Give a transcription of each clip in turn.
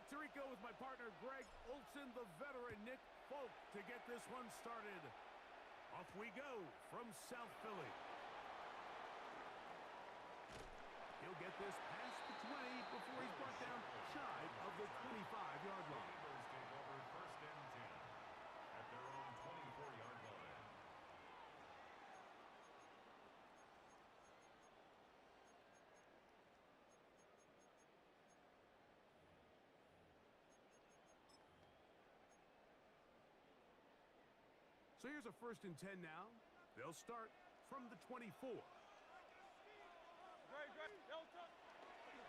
like Tirico with my partner Greg Olson, the veteran Nick Folk to get this one started. Off we go from South Philly. He'll get this past the 20 before he's brought down shy of the 25-yard line. Take over first and 10 at their own 24-yard line. So here's a first and 10 now. They'll start from the 24.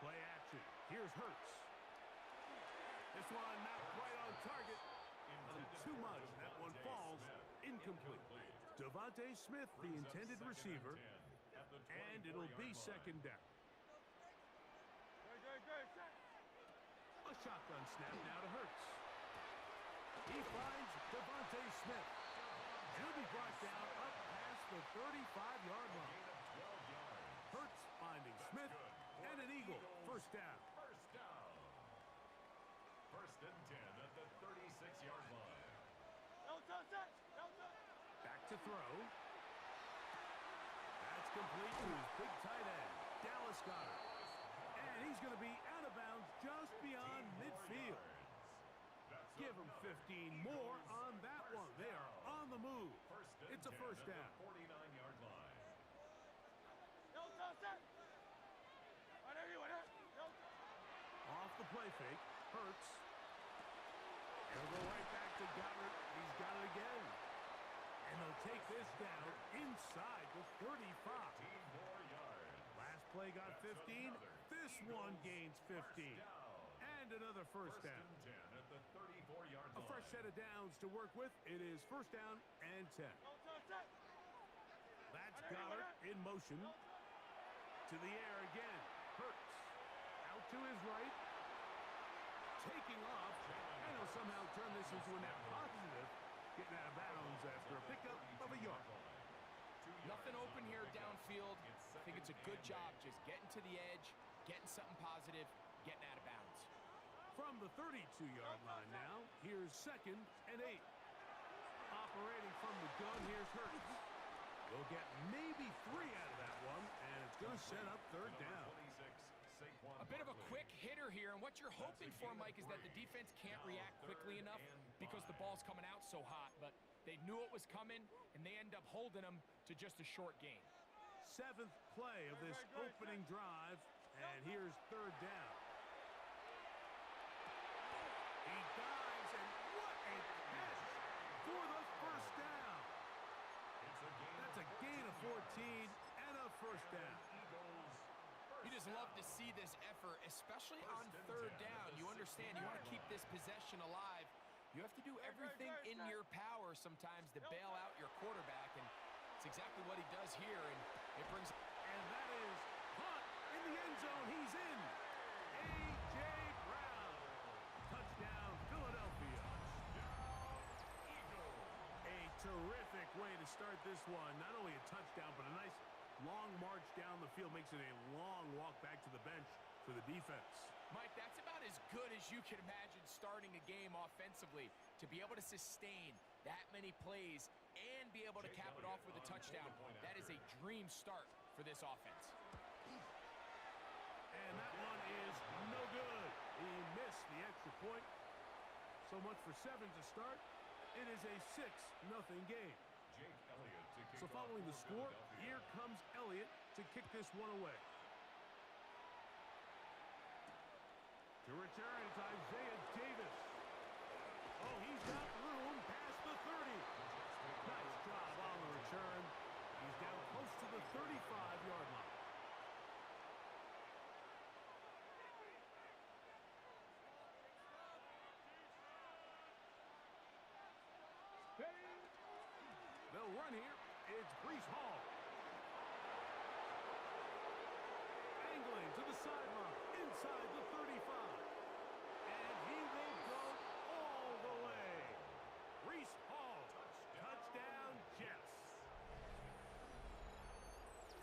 Play action. Here's Hurts. This one not quite on target. Too much. That one falls incomplete. Devontae Smith, the intended receiver, and it'll be second down. A shotgun snap now to Hurts. He finds Devontae Smith. He'll be brought down up past the 35-yard line. Hurts finding Smith, and an Eagle. First down. First and 10 at the 36-yard line. Back to throw. That's complete to his big tight end, Dallas Goedert. And he's going to be out of bounds just beyond midfield. Give him 15 more on that one. They are on the move. It's a first down. 49-yard line. Off the play fake. Hurts. He'll go right back to Goedert. He's got it again. And they'll take this down inside the 35. 15 more yards. Last play got 15. This one gains 15. And another first down. First and 10 at the 34-yard line. A fresh set of downs to work with. It is first down and 10. That's Goedert in motion. To the air again. Hurts. Out to his right. Taking off. And he'll somehow turn this into a net positive. Getting out of bounds after a pickup of a yard. Nothing open here downfield. I think it's a good job just getting to the edge, getting something positive, getting out of bounds. From the 32-yard line now, here's second and 8. Operating from the gun, here's Hurts. We'll get maybe 3 out of that one, and it's going to set up third down. A bit of a quick hitter here, and what you're hoping for, Mike, is that the defense can't react quickly enough because the ball's coming out so hot, but they knew it was coming, and they end up holding them to just a short gain. 7th play of this opening drive, and here's third down. He dives, and what a catch for the first down. That's a gain of 14 and a first down. You just love to see this effort, especially on third down. You understand, you want to keep this possession alive. You have to do everything in your power sometimes to bail out your quarterback, and it's exactly what he does here, and it brings... And that is caught in the end zone. He's in. A.J. Brown. Touchdown, Philadelphia. A terrific way to start this one. Not only a touchdown, but a nice long march down the field. Makes it a long walk back to the bench for the defense. Mike, that's about as good as you can imagine starting a game offensively. To be able to sustain that many plays and be able to cap it off with a touchdown, that is a dream start for this offense. And that one is no good. He missed the extra point. So much for 7 to start. It is a 6-0 game. So following the score, here comes Elliott to kick this one away. To return, it's Isaiah Davis. Oh, he's got room past the 30. Nice job on the return. He's down close to the 35-yard line. They'll run here. It's Breece Hall. Angling to the sideline, inside the 35. And he will go all the way. Breece Hall, touchdown Jets.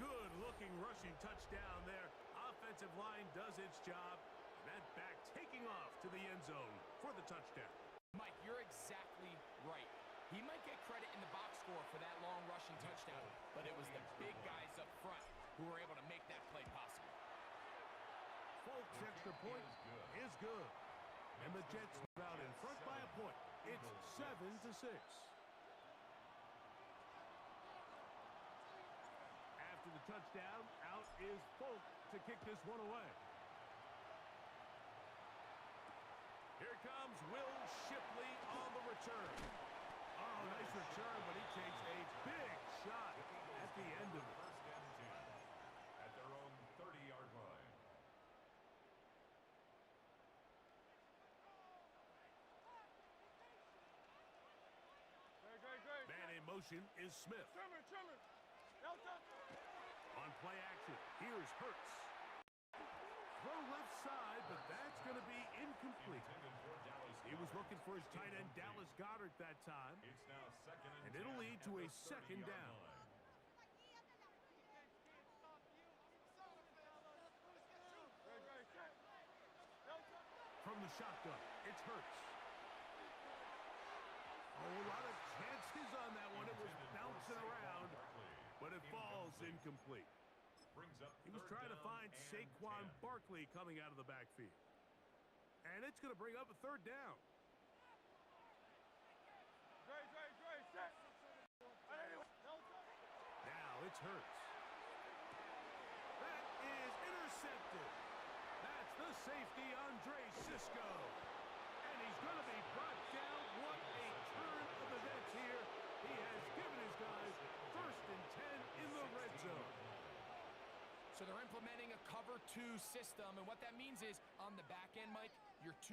Good-looking rushing touchdown there. Offensive line does its job. That back taking off to the end zone for the touchdown. Mike, you're exactly right. He might get credit in the box score for that long rushing touchdown, but it was the big guys up front who were able to make that play possible. Folks, extra point is good. And the Jets move out in front by a point. It's 7-6. After the touchdown, out is Folk to kick this one away. Here comes Will Shipley on the return. Oh, nice return, but he takes a big shot at the end of it. First and 10 at their own 30-yard line. Man in motion is Smith. On play action, here's Hurts. Throw left side, but that's going to be incomplete. Intended for Dallas He was Goedert. looking for his tight end, Dallas Goedert, that time. It's now second And 10 it'll lead at to a the second 30-yard down. line. From the shotgun, it's Hurts. Oh, a lot of chances on that one. It was bouncing around, but it falls incomplete. Brings up He was third trying to down find and Saquon 10. Barkley coming out of the backfield. And it's going to bring up a third down. Now it's Hurts. That is intercepted. That's the safety, Andre Sisco. And he's going to be brought down. What a turn of events here. He has given his guys first and 10 in the red zone. So they're implementing a cover 2 system, and what that means is on the back end, Mike, you're 2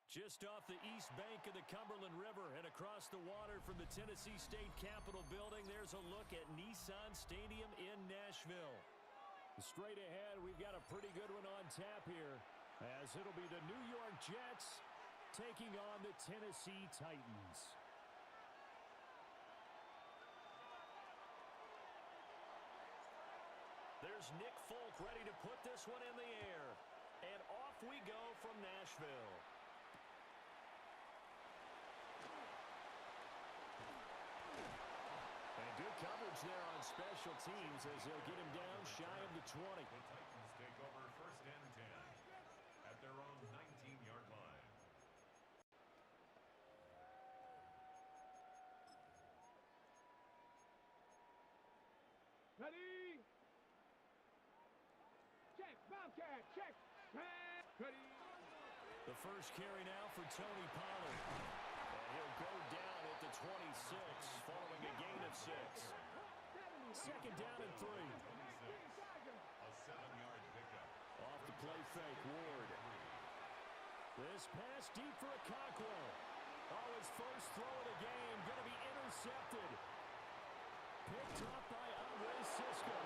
Just off the east bank of the Cumberland River and across the water from the Tennessee State Capitol building, there's a look at Nissan Stadium in Nashville. Straight ahead, we've got a pretty good one on tap here, as it'll be the New York Jets taking on the Tennessee Titans. There's Nick Folk ready to put this one in the air. And off we go from Nashville. And good coverage there on special teams as they'll get him down shy of the 20. The Titans take over 1st and 10 at their own 19-yard line. Ready? Check, Bobcat, check. Ready? The first carry now for Tony Pollard. And he'll go down at the 26 following a gain of 6. Second down and 3. A 7-yard pickup. Off the play fake, Ward. This pass deep for a Cockrell. Oh, his first throw of the game going to be intercepted. Picked up by Andre Cisco.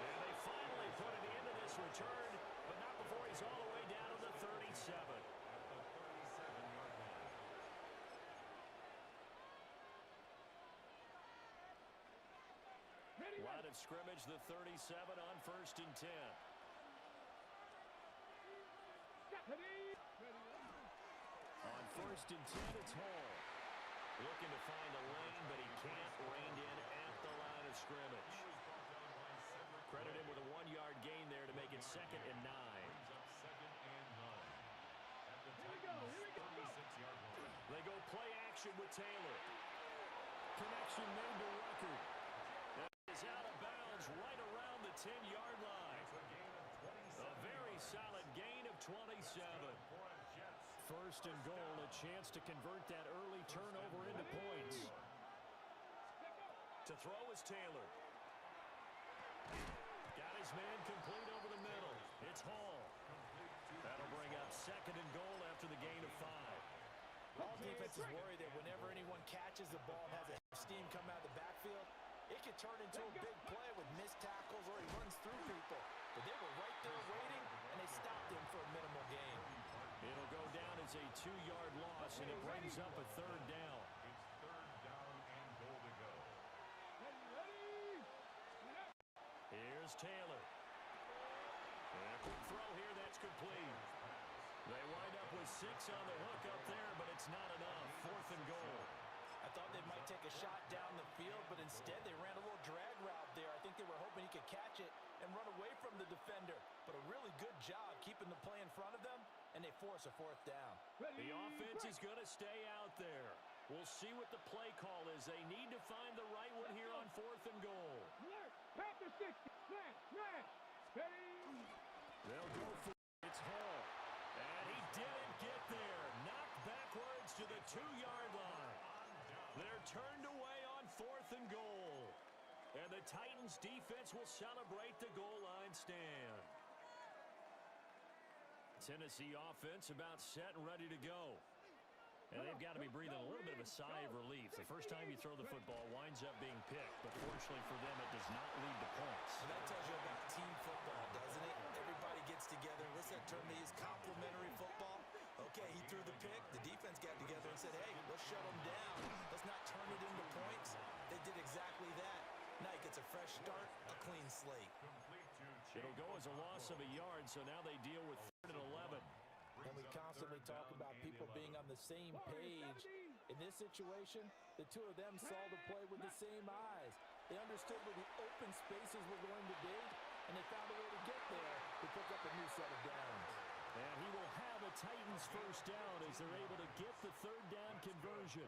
And they finally put an end to this return, but not before he's all the way down to the 37. At the 37-yard line. Line of scrimmage, the 37 on 1st and 10. On 1st and 10, it's Hall. Looking to find a lane, but he can't. Reined in at the line of scrimmage. Credit him with a 1-yard gain there to make it 2nd and 9. Brings up 2nd and 9. At the Titans' 36-yard line. They go play action with Taylor. Connection made to Rucker. That is out of bounds right around the 10-yard line. It's a gain of 27. A very solid gain of 27. For a Jets. 1st and goal, a chance to convert that early turnover into points. To throw is Taylor. Got his man complete over the middle. It's Hall. That'll bring up 2nd and goal after the gain of 5. All defenses worry that whenever anyone catches the ball and has a steam come out of the backfield, it could turn into a big play with missed tackles or he runs through people. But they were right there waiting, and they stopped him for a minimal gain. It'll go down as a 2-yard loss, and it brings up a 3rd down. It's 3rd down and goal to go. Here's Taylor. And a quick throw here, that's complete. They wind up with 6 on the hook up there, but it's not enough. 4th and goal. I thought they might take a shot down the field, but instead they ran a little drag route there. I think they were hoping he could catch it and run away from the defender. But a really good job keeping the play in front of them, and they force a 4th down. The offense is going to stay out there. We'll see what the play call is. They need to find the right one here on 4th and goal. Panther 60. Smash, smash. They'll go for it. It's Hall. And he didn't get there. Knocked backwards to the 2-yard line. They're turned away on 4th and goal. And the Titans defense will celebrate the goal line stand. Tennessee offense about set and ready to go. And they've got to be breathing a little bit of a sigh of relief. The first time you throw the football winds up being picked, but fortunately for them, it does not lead to points. And that tells you about team football, doesn't it? Everybody gets together. What's that term they use? Complementary football. Okay, he threw the pick. The defense got together and said, hey, let's shut them down. Let's not turn it into points. They did exactly that. Now he gets a fresh start, a clean slate. Complete to It'll go as a loss of a yard, so now they deal with 3rd and 11. And we constantly talk about people being on the same page. In this situation, the two of them saw the play with the same eyes. They understood where the open spaces were going to be, and they found a way to get there to pick up a new set of downs. And he will have a Titans first down as they're able to get the 3rd down conversion.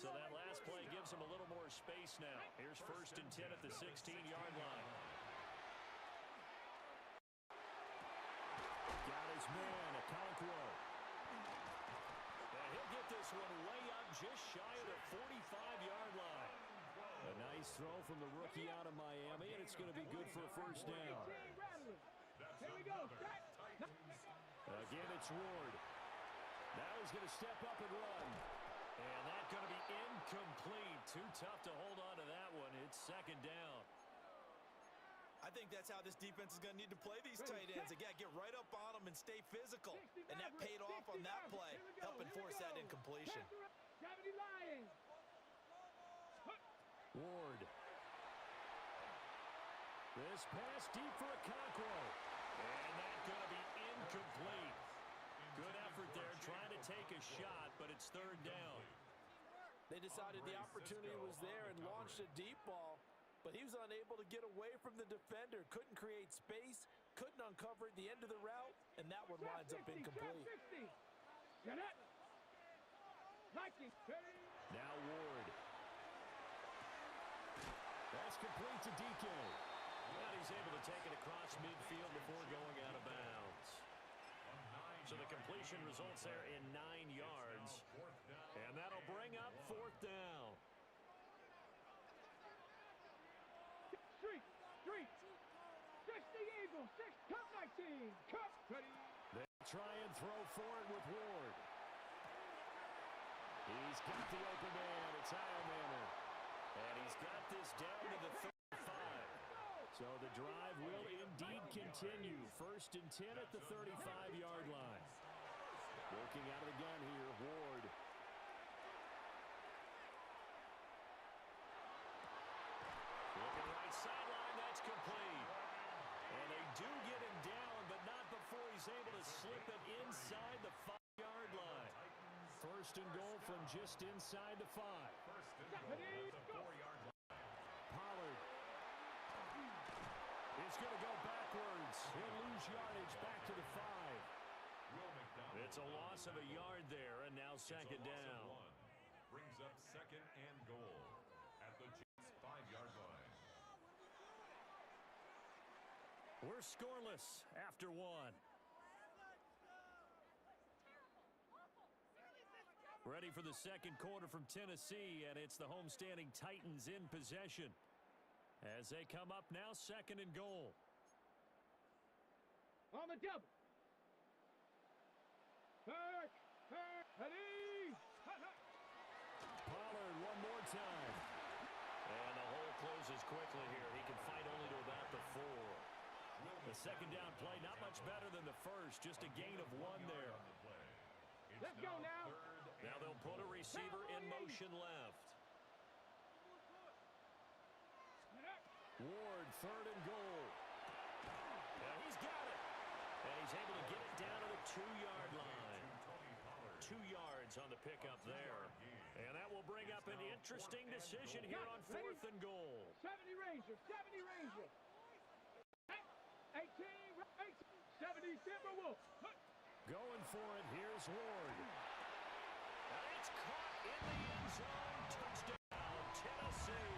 So that last play gives them a little more space now. Here's 1st and 10 at the 16-yard line. Got his man, a Conqueror. And he'll get this one way up just shy of the 45-yard line. A nice throw from the rookie out of Miami, and it's going to be good for a first down. Here we go. Again, it's Ward. Now he's going to step up and run. And that's going to be incomplete. Too tough to hold on to that one. It's second down. I think that's how this defense is going to need to play these tight ends. Again, get right up on them and stay physical. And that paid off on that play, helping force that incompletion. Ward. This pass deep for Okonkwo. And that's going to be incomplete. Good effort there trying to take a shot, but it's third down. They decided the opportunity was there and launched a deep ball, but he was unable to get away from the defender. Couldn't create space, couldn't uncover at the end of the route, and that one winds up incomplete. Now Ward. That's complete to DK. And he's able to take it across midfield before going out of bounds. So the completion results there in 9 yards. And that'll bring up fourth down. Street. 60 Eagles, 6, Cup 19. Cup ready. They try and throw for it with Ward. He's got the open man. It's Ironmaner. And he's got this down to the 35. So the drive will indeed continue. First and 10 at the 35-yard line. Working out of the gun here, Ward. Looking right sideline, that's complete. And they do get him down, but not before he's able to slip it inside the 5-yard line. First and goal from just inside the 5. Pollard. It's going to go backwards. He'll lose yardage back to the 5. It's a loss of a yard there, and now second down. Brings up second and goal at the Chiefs' 5-yard line. We're scoreless after one. Ready for the second quarter from Tennessee, and it's the homestanding Titans in possession. As they come up now, second and goal. On the double. Ready. Pollard one more time. And the hole closes quickly here. He can fight only to about the 4. The second down play, not much better than the first. Just a gain of 1 there. Let's go now. Now they'll put a receiver in motion left. Ward, third and goal. And he's got it. And he's able to get it down to the 2-yard line. 2 yards on the pickup there. And that will bring up an interesting decision here on fourth and goal. 70 Ranger. 18, 70 Timberwolves. Going for it. Here's Ward. And it's caught in the end zone. Touchdown, Tennessee.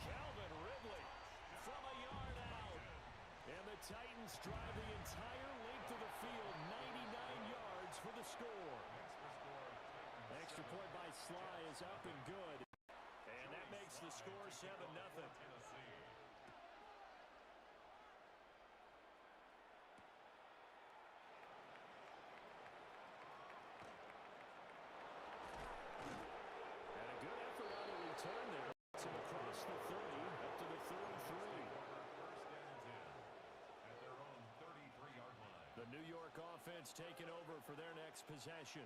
Calvin Ridley from a yard out. And the Titans drive the entire length of the field, 99 yards for the score. Extra point by Sly is up and good. And that makes the score 7-0. Taken over for their next possession.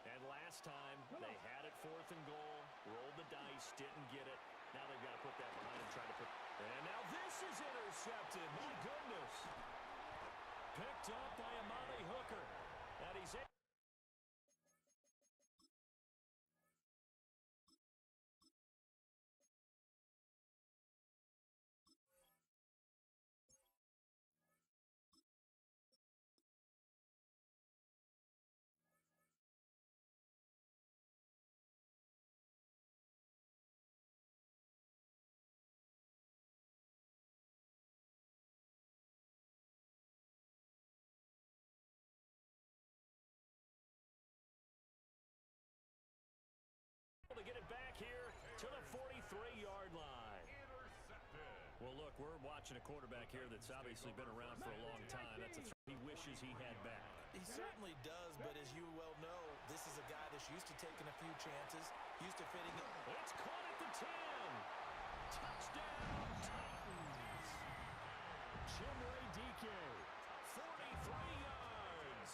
And last time, they had it fourth and goal, rolled the dice, didn't get it. Now they've got to put that behind them, try to put... And now this is intercepted. My goodness. Picked up by Amani Hooker. And he's... to get it back here to the 43-yard line. Well, look, we're watching a quarterback here that's obviously been around for a long time. That's a he wished wishes he had back. He certainly does, but as you well know, this is a guy that's used to taking a few chances, used to fitting in. It's caught at the 10. Touchdown, Titans. Chimray DK, 43 yards.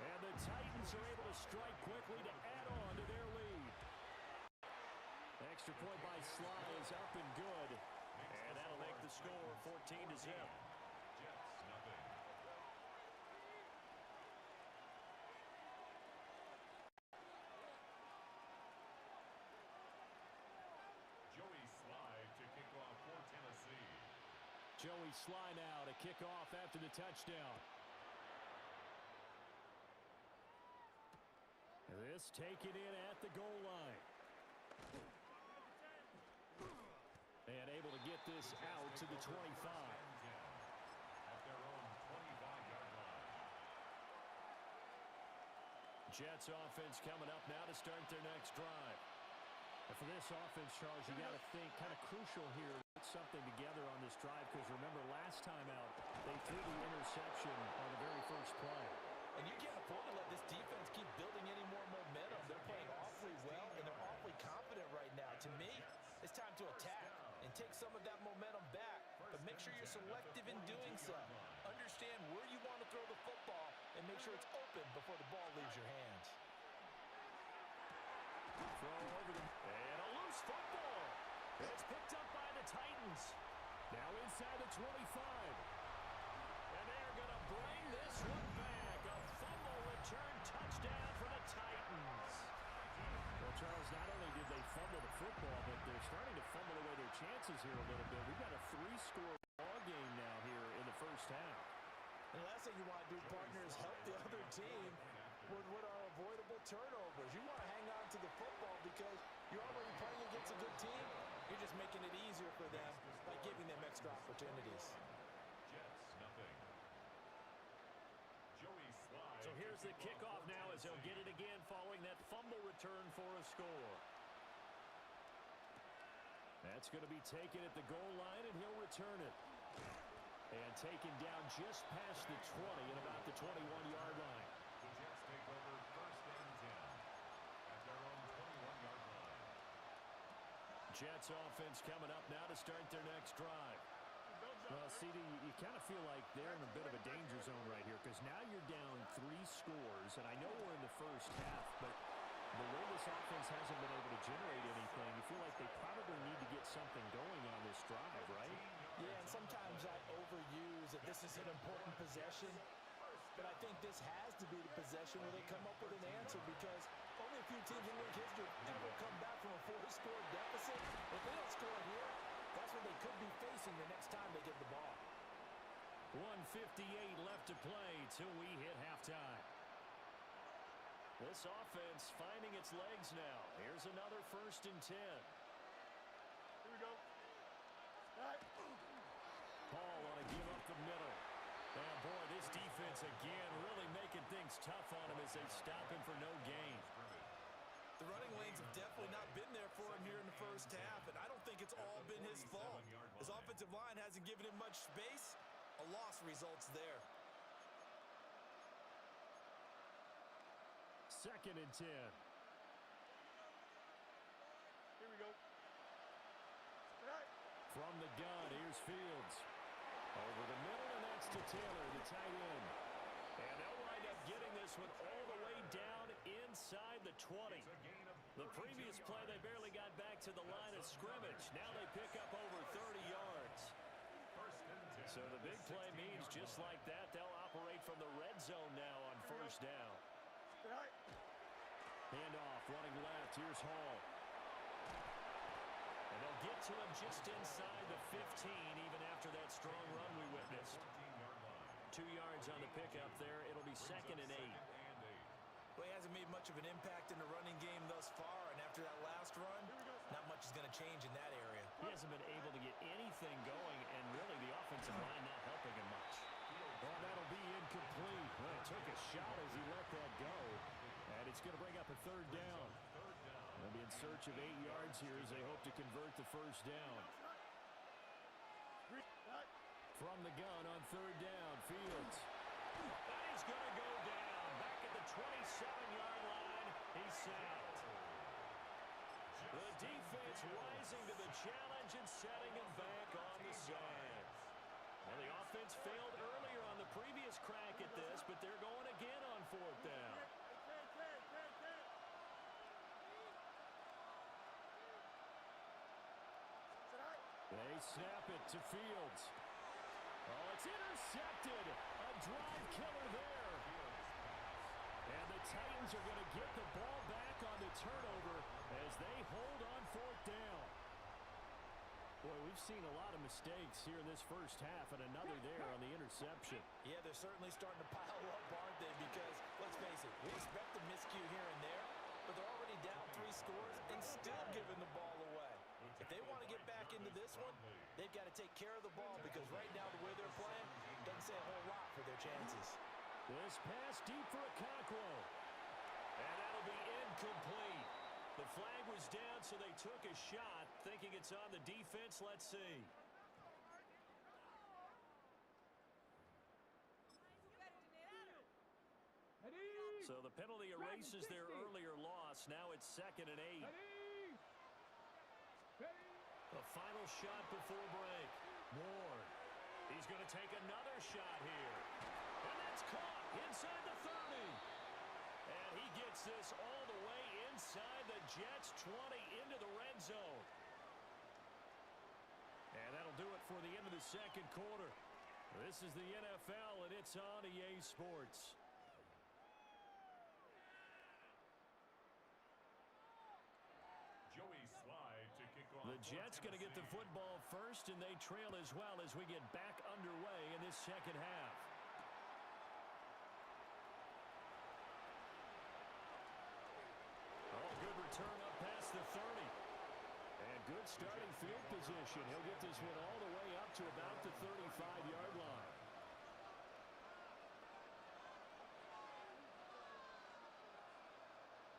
And the Titans are able to strike quickly to add on to their lead. Extra point by Sly is up and good. And that'll make the score 14-0. Jets, nothing. Joey Slide to kick off for Tennessee. Joey Sly now to kick off after the touchdown. This taken in at the goal line. And able to get this out to the 25. At their own 25-yard line. Jets offense coming up now to start their next drive. And for this offense, Charles, you got to think kind of crucial here. Put something together on this drive because remember last time out, they threw the interception on the very first play. And you can't afford to let this defense keep building any more momentum. They're playing awfully well, and they're awfully confident right now. To me, it's time to attack and take some of that momentum back. But make sure you're selective in doing so. Understand where you want to throw the football and make sure it's open before the ball leaves your hands. Throw over the... And a loose football. It's picked up by the Titans. Now inside the 25. And they're going to bring this one back. A fumble return touchdown for the Titans. Well, Charles, not only did they fumble the football, but they're starting to fumble away their chances here a little bit. We've got a 3-score ball game now here in the first half. And the last thing you want to do, partner, is help the other team with what are avoidable turnovers. You want to hang on to the football because you're already playing against a good team. You're just making it easier for them by giving them extra opportunities. Jets, nothing. Joey Slide. So here's the kickoff now as they'll get it again following that fumble return for a score. That's going to be taken at the goal line, and he'll return it. And taken down just past the 20 and about the 21-yard line. The Jets take over first and 10 at their own 21-yard line. Jets offense coming up now to start their next drive. Well, CD, you kind of feel like they're in a bit of a danger zone right here because now you're down 3 scores, and I know we're in the first half, but the way this offense hasn't been able to generate anything, you feel like they probably need to get something going on this drive, right? Yeah, and sometimes I overuse that this is an important possession, but I think this has to be the possession where they come up with an answer because only a few teams in league history have ever come back from a 4-score deficit. If they don't score here, that's what they could be facing the next time they get the ball. 1:58 left to play till we hit halftime. This offense finding its legs now. Here's another 1st and 10. Here we go. Paul on a give up the middle. And boy, this defense again really making things tough on him as they stop him for no gain. The running lanes have definitely not been there for him here in the first half, and I don't think it's all been his fault. His offensive line hasn't given him much space. A loss results there. 2nd and 10. Here we go. From the gun, here's Fields. Over the middle, and that's to Taylor, the tight end. And they'll wind up getting this one all the way down inside the 20. The previous play, they barely got back to the line of scrimmage. Now they pick up over 30 yards. So the big play means just like that, they'll operate from the red zone now on 1st down. Handoff, running left. Here's Hall. And they'll get to him just inside the 15, even after that strong run we witnessed. 2 yards on the pickup there. It'll be 2nd and 8. Well, he hasn't made much of an impact in the running game thus far, and after that last run, not much is going to change in that area. He hasn't been able to get anything going, and really the offensive line not helping him much. Well, that'll be incomplete. Well, it took a shot as he let that go. And it's going to bring up a 3rd down. They'll be in search of 8 yards here as they hope to convert the 1st down. From the gun on 3rd down, Fields. he's going to go down. Back at the 27-yard line, he's sacked. The defense rising to the challenge and setting him back on the side. Well, the offense failed earlier on the previous crack at this, but they're going again on fourth down. They snap it to Fields. Oh, it's intercepted. A drive killer there. And the Titans are going to get the ball back on the turnover as they hold on fourth down. Boy, we've seen a lot of mistakes here in this first half, and another there on the interception. Yeah, they're certainly starting to pile up, aren't they? Because, let's face it, we expect a miscue here and there, but they're already down 3 scores and still giving the ball away. If they want to get back into this one, they've got to take care of the ball because right now the way they're playing doesn't say a whole lot for their chances. This pass deep for Okonkwo. And that'll be incomplete. The flag was down, so they took a shot, thinking it's on the defense. Let's see. So the penalty erases their earlier loss. Now it's 2nd and 8. The final shot before break. Ward. He's going to take another shot here. And that's caught inside the 30. And he gets this all the way inside the Jets' 20 into the red zone. And that'll do it for the end of the second quarter. This is the NFL, and it's on EA Sports. The Jets going to get the football first, and they trail as well as we get back underway in this second half. Oh, good return up past the 30. And good starting field position. He'll get this one all the way up to about the 35-yard line.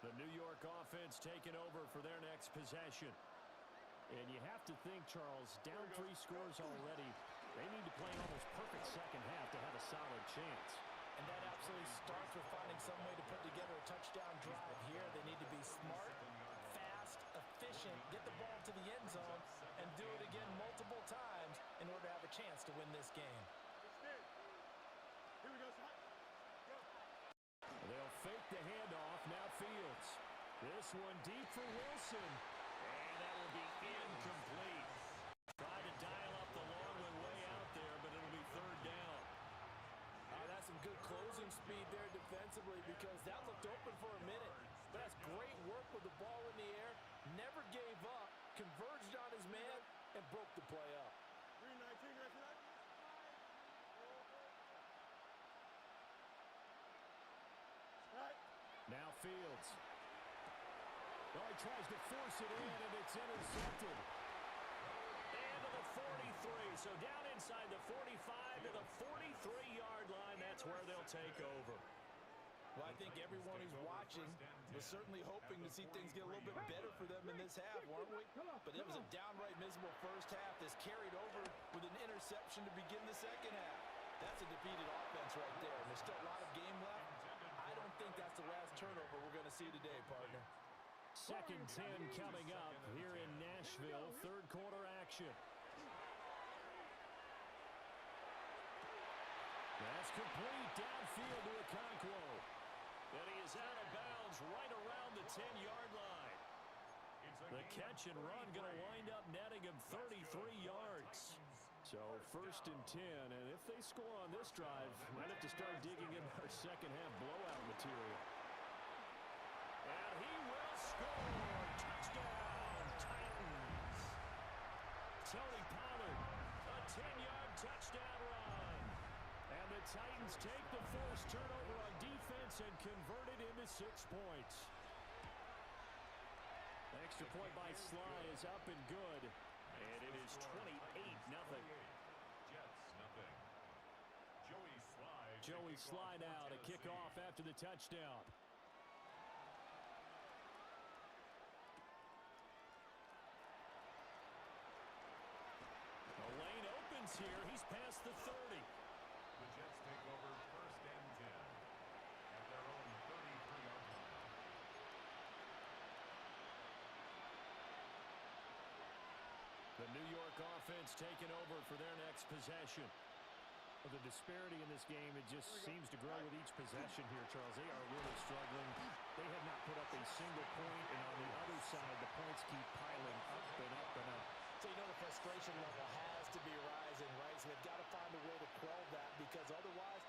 The New York offense taking over for their next possession. And you have to think, Charles, down 3 scores already. They need to play an almost perfect second half to have a solid chance. And that absolutely starts with finding some way to put together a touchdown drive here. They need to be smart, fast, efficient, get the ball to the end zone, and do it again multiple times in order to have a chance to win this game. They'll fake the handoff. Now Fields. This one deep for Wilson. And that will be incomplete. Try to dial up the long one way out there, but it'll be 3rd down. That's some good closing speed there defensively because that looked open for a minute. But that's great work with the ball in the air. Never gave up, converged on his man, and broke the play up. Now Fields. Oh, he tries to force it in, and it's intercepted. And to the 43. So down inside the 45 to the 43-yard line. That's where they'll take over. Well, I think everyone who's watching was certainly hoping to see things get a little bit better for them in this half, weren't we? But it was a downright miserable first half. This carried over with an interception to begin the second half. That's a defeated offense right there. And there's still a lot of game left. I don't think that's the last turnover we're going to see today, partner. 2nd and 10 coming up here in Nashville. 3rd quarter action. That's complete downfield to Okonkwo. And he is out of bounds right around the 10-yard line. The catch and run going to wind up netting him 33 yards. So 1st and 10, and if they score on this drive, might have to start digging in our second half blowout material. And he will score. Touchdown, Titans. Tony Pollard, a 10-yard touchdown run. And the Titans take the forced turnover on defense and convert it into 6 points. Extra point by Sly is up and good. And it is 28-0. Joey Sly now to kick off after the touchdown. The lane opens here. He's past the 30. The Jets take over 1st and 10. Fields taking over for their next possession. Well, the disparity in this game, it just seems to grow with each possession here, Charles. They are really struggling. They have not put up a single point, and on the other side, the points keep piling up and up and up. So you know the frustration level has to be rising, right? So they've got to find a way to quell that, because otherwise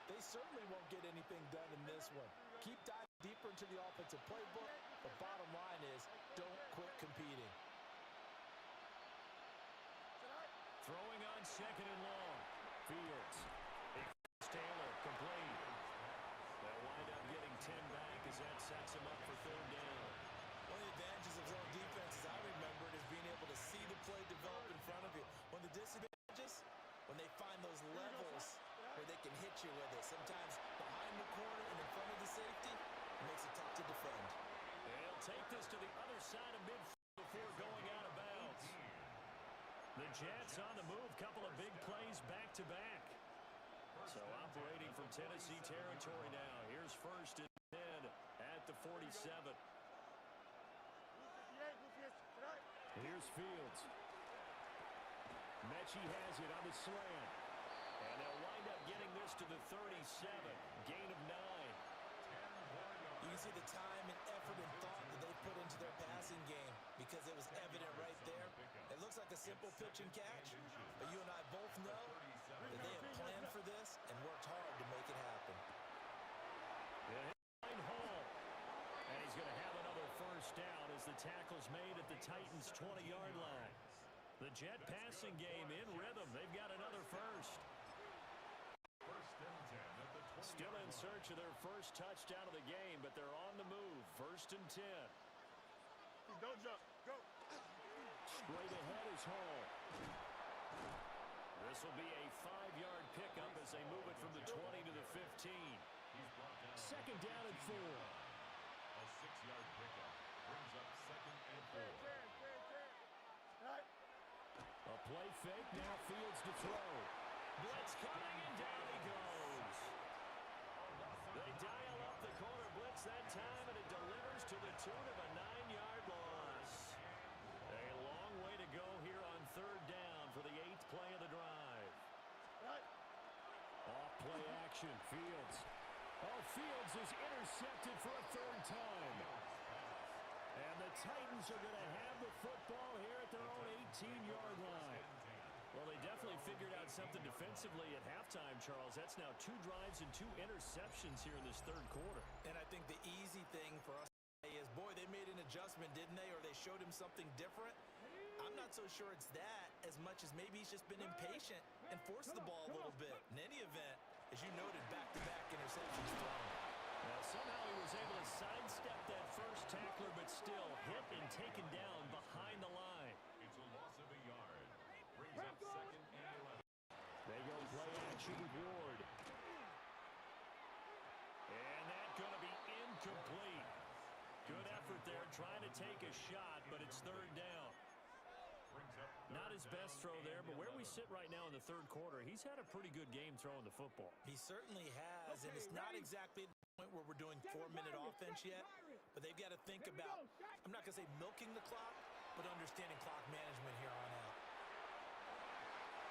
they certainly won't get anything done in this one. Keep diving deeper into the offensive playbook. The bottom line is don't quit competing. Throwing on second and long. Fields. Taylor complete. They'll wind up getting 10 back as that sets him up for third down. One of the advantages of zone defense, as I remember it, is being able to see the play develop in front of you. One of the disadvantages, when they find those levels where they can hit you with it, sometimes behind the corner and in front of the safety, it makes it tough to defend. They'll take this to the other side of midfield before going out of bounds. The Jets on the move, couple of big plays back-to-back. So operating from Tennessee territory now. Here's first and 10 at the 47. Here's Fields. Mechie has it on the slant. And they'll wind up getting this to the 37. Gain of 9. You can see the time and effort and thought that they put into their passing game, because it was evident right there. It looks like a simple pitch and catch, but you and I both know that they have planned for this and worked hard to make it happen. Hall. And he's going to have another first down as the tackle's made at the Titans' 20-yard line. The Jet passing game in rhythm. They've got another first. Still in search of their first touchdown of the game, but they're on the move. First and 10. Don't jump. Go. Straight ahead is Hall. This will be a 5-yard pickup as they move it from the 20 to the 15. Second down and 4. A 6-yard pickup brings up second and 4. A play fake, now Fields to throw. Blitz coming, and down he goes. They dial up the corner blitz that time, and it delivers to the tune of a 9-yard loss. A long way to go here on third down for the 8th play of the drive. Off play action, Fields. Oh, Fields is intercepted for a third time. And the Titans are going to have the football here at their own 18-yard line. Well, they definitely figured out something defensively at halftime, Charles. That's now 2 drives and 2 interceptions here in this third quarter. And I think the easy thing for us to say is, boy, they made an adjustment, didn't they? Or they showed him something different. I'm not so sure it's that as much as maybe he's just been impatient and forced the ball a little bit. In any event, as you noted, back-to-back interceptions thrown. Somehow he was able to sidestep that first tackler, but still hit and taken down behind the line. It's a loss of a yard. Brings up second and 11. They go play action with Ward. And that's going to be incomplete. Good effort there, trying to take a shot, but it's third down. Not his best throw there, but where we sit right now in the third quarter, he's had a pretty good game throwing the football. He certainly has, and it's not exactly the point where we're doing 4-minute offense yet, but they've got to think about, I'm not going to say milking the clock, but understanding clock management here on out.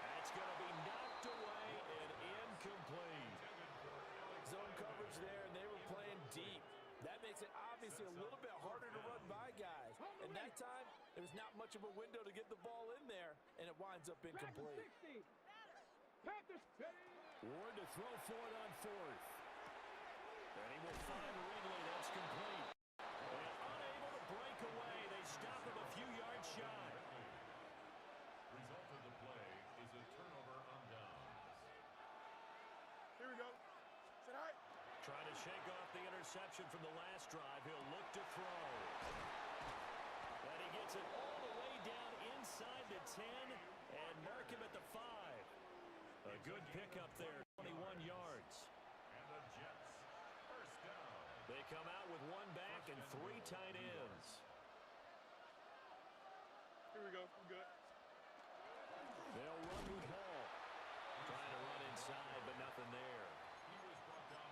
That's going to be knocked away and incomplete. Zone coverage there, and they were playing deep. That makes it obviously a little bit harder to run by guys. And that time, there was not much of a window to get the ball in there, and it winds up incomplete. Ward to throw for it on fourth. And he will find Ridley. That's complete. And unable to break away. They stop him a few yards shy. Result of the play is a turnover on downs. Here we go. Trying to shake off the interception from the last drive. He'll look to throw. And he gets it all the way down inside the 10 and mark him at the 5. A good pickup there, 21 yards. And the Jets, first down. They come out with 1 back and 3 tight ends. Here we go. We're good. They'll run with Hall. Trying to run inside, but nothing there.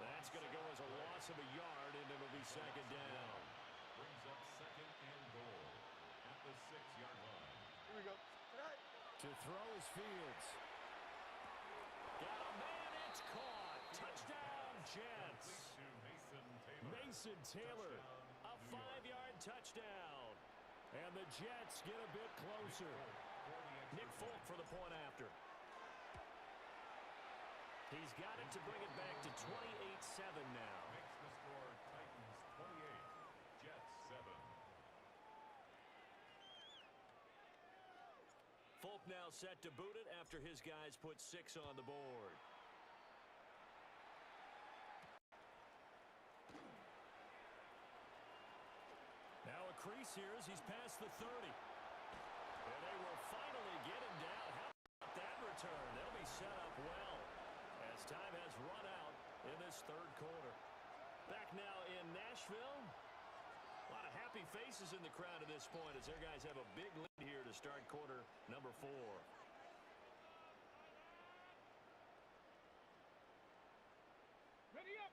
That's going to go as a loss of a yard, and it'll be second down. Brings up second and goal at the 6-yard line. Here we go. To throw his Fields. Got a man, it's caught. Touchdown, Jets. Mason Taylor, a 5-yard touchdown. And the Jets get a bit closer. Nick Folk for the point after. He's got it to bring it back to 28-7 now. Makes the score Titans 28, Jets 7. Folk now set to boot it after his guys put 6 on the board. Now a crease here as he's past the 30. And they will finally get him down. How about that return? They'll be set up well as time has run out in this third quarter. Back now in Nashville. A lot of happy faces in the crowd at this point as their guys have a big lead here to start quarter number 4. Ready up.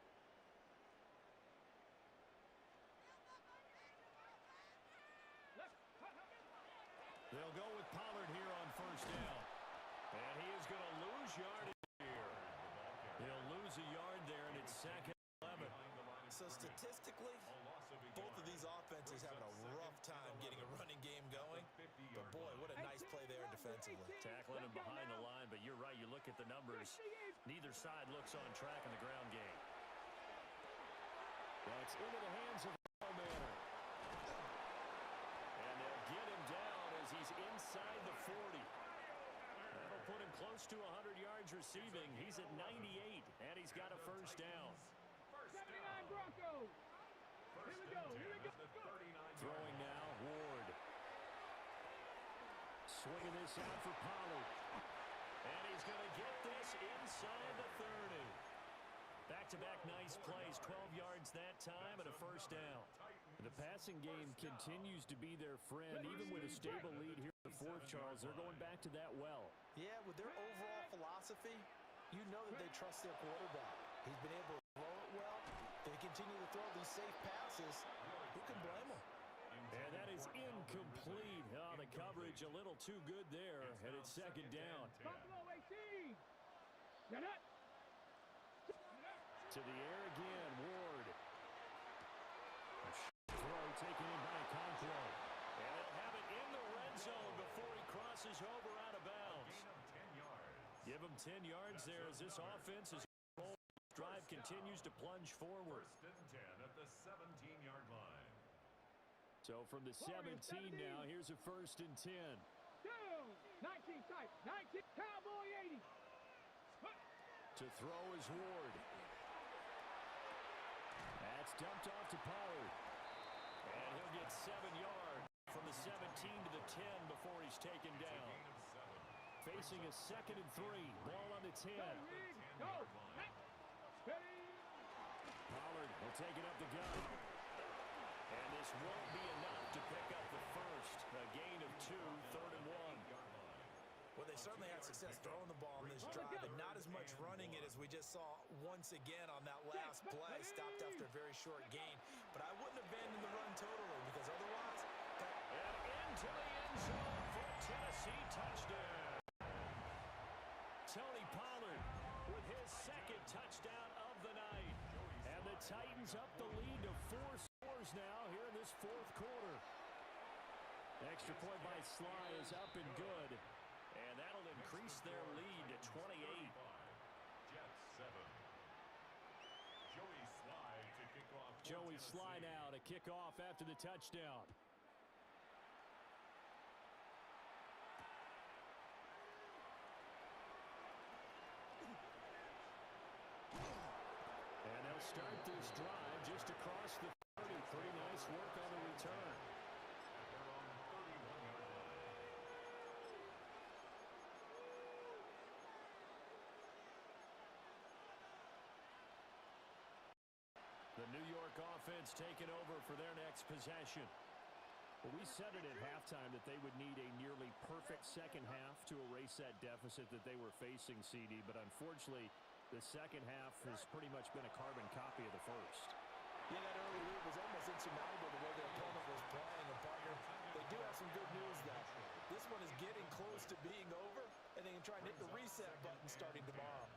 They'll go with Pollard here on first down. And he is going to lose yardage here. He'll lose a yard there, and it's second 11. So statistically, both of these offenses having a rough time getting a running game going. But boy, what a nice play there defensively. Tackling him behind the line, but you're right. You look at the numbers. Neither side looks on track in the ground game. That's into the hands of Manor. And they'll get him down as he's inside the 40. That'll put him close to 100 yards receiving. He's at 98, and he's got a first down. 79 Broncos. Here we go. Throwing now, Ward. Swinging this out for Pollard. And he's going to get this inside the 30. Back-to-back nice plays, 12 yards that time and a first down. The passing game continues to be their friend, even with a stable lead here in the fourth, Charles. They're going back to that well. Yeah, with their overall philosophy, you know that they trust their quarterback. He's been able to throw it well. They continue to throw these safe passes. Who can blame them? And that is incomplete. Oh, the coverage a little too good there, and it's second down. Buffalo 18. Get it. To the air again, Ward. A throw taken in by Conquo. And they'll have it in the red zone before he crosses over out of bounds. Give him 10 yards there as this offense is drive continues to plunge forward. First and 10 at the 17-yard line. So from the 17 now, here's a first and 10. 19 type. 19 Cowboy 80. To throw is Ward. That's dumped off to Pollard. And he'll get 7 yards from the 17 to the 10 before he's taken down. Facing a second and 3. Ball on the 10. Go. Pollard will take it up the gut. And this won't be enough to pick up the first. A gain of 2, third and 1. Well, they certainly had success throwing the ball in this drive, and not as much running it as we just saw once again on that last play. Stopped after a very short gain. But I wouldn't abandon the run totally, because otherwise... And into the end zone for a Tennessee touchdown. Tony Pollard with his second touchdown of the night. And the Titans up the lead to 4 scores now here in this fourth quarter. Extra point by Sly is up and good. And that'll increase their lead to 28. Jets 7. Joey Sly to kick off. Joey Sly now to kick off after the touchdown. And they'll start this drive just across the 30. Pretty nice work on the return. They're on 31-yard line. The New York offense taking over for their next possession. Well, we said it at halftime that they would need a nearly perfect second half to erase that deficit that they were facing, CD, but unfortunately, the second half has pretty much been a carbon copy of the first. Yeah, that early lead was almost insurmountable the way their opponent was playing. And, partner, they do have some good news, though. This one is getting close to being over, and they can try and hit the reset button starting tomorrow.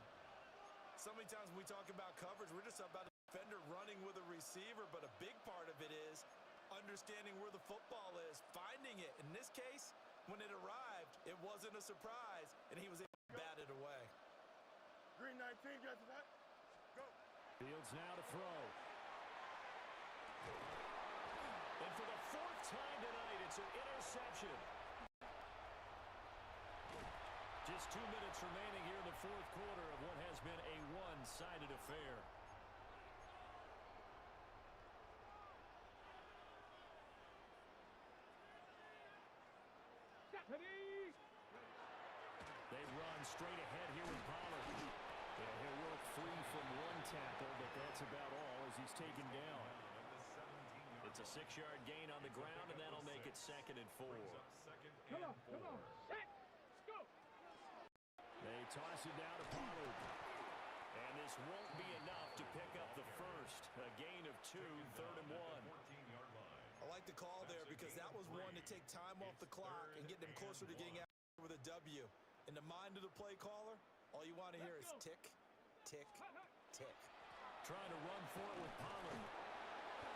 So many times when we talk about coverage, we're just about a defender running with a receiver, but a big part of it is understanding where the football is, finding it. In this case, when it arrived, it wasn't a surprise, and he was able to bat it away. Green 19, got that? Go. Fields now to throw. And for the fourth time tonight, it's an interception. Just 2 minutes remaining here in the fourth quarter of what has been a one-sided affair. They run straight ahead here with Pollard. Yeah, he'll work free from one tackle, but that's about all as he's taken down. It's a 6-yard gain on the ground, and that'll make it 2nd and 4. Come on, come on. Set. Go. They toss it down to Pollard. And this won't be enough to pick up the first. A gain of 2, 3rd and 1. I like the call there because that was one to take time off the clock and get them closer to getting out with a W. In the mind of the play caller, all you want to hear is tick, tick, tick. Trying to run for it with Pollard.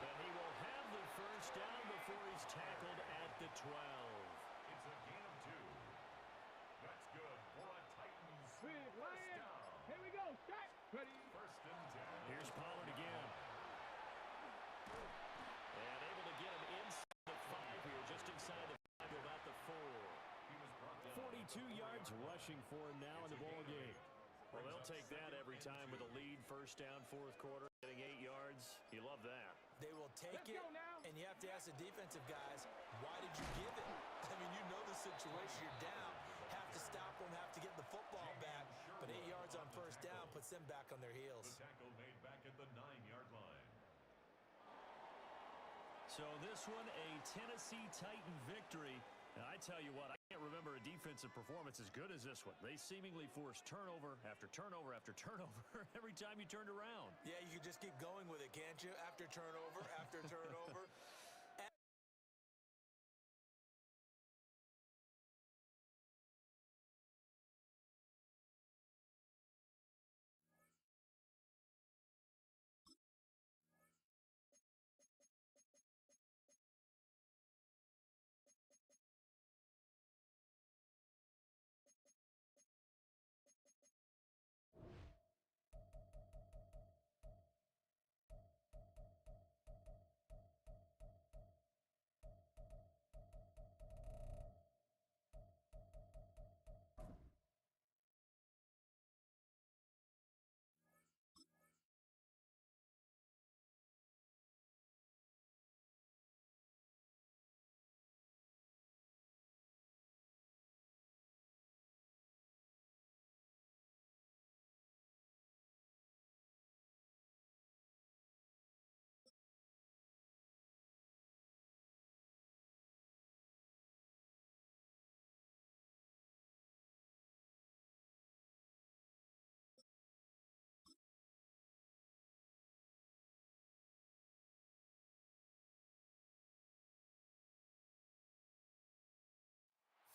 And he will have the first down before he's tackled at the 12. It's a gain of 2. That's good for a Titans first down. Here we go. Set. Ready. 1st and 10. Here's Pollard again. And able to get him inside the 5 here, just inside the 5 to about the 4. He was brought down. 42 yards rushing for him now in the ball game. Well, they'll take that every time with a lead, first down, fourth quarter, getting 8 yards. You love that. They will take it, and you have to ask the defensive guys, why did you give it? I mean, you know the situation. You're down. Have to stop them, have to get the football back. But 8 yards on first down puts them back on their heels. The tackle made back at the 9-yard line. So this one, a Tennessee Titan victory. And I tell you what, I can't remember a defensive performance as good as this one. They seemingly forced turnover after turnover after turnover every time you turned around. Yeah, you can just keep going with it, can't you? After turnover, after turnover.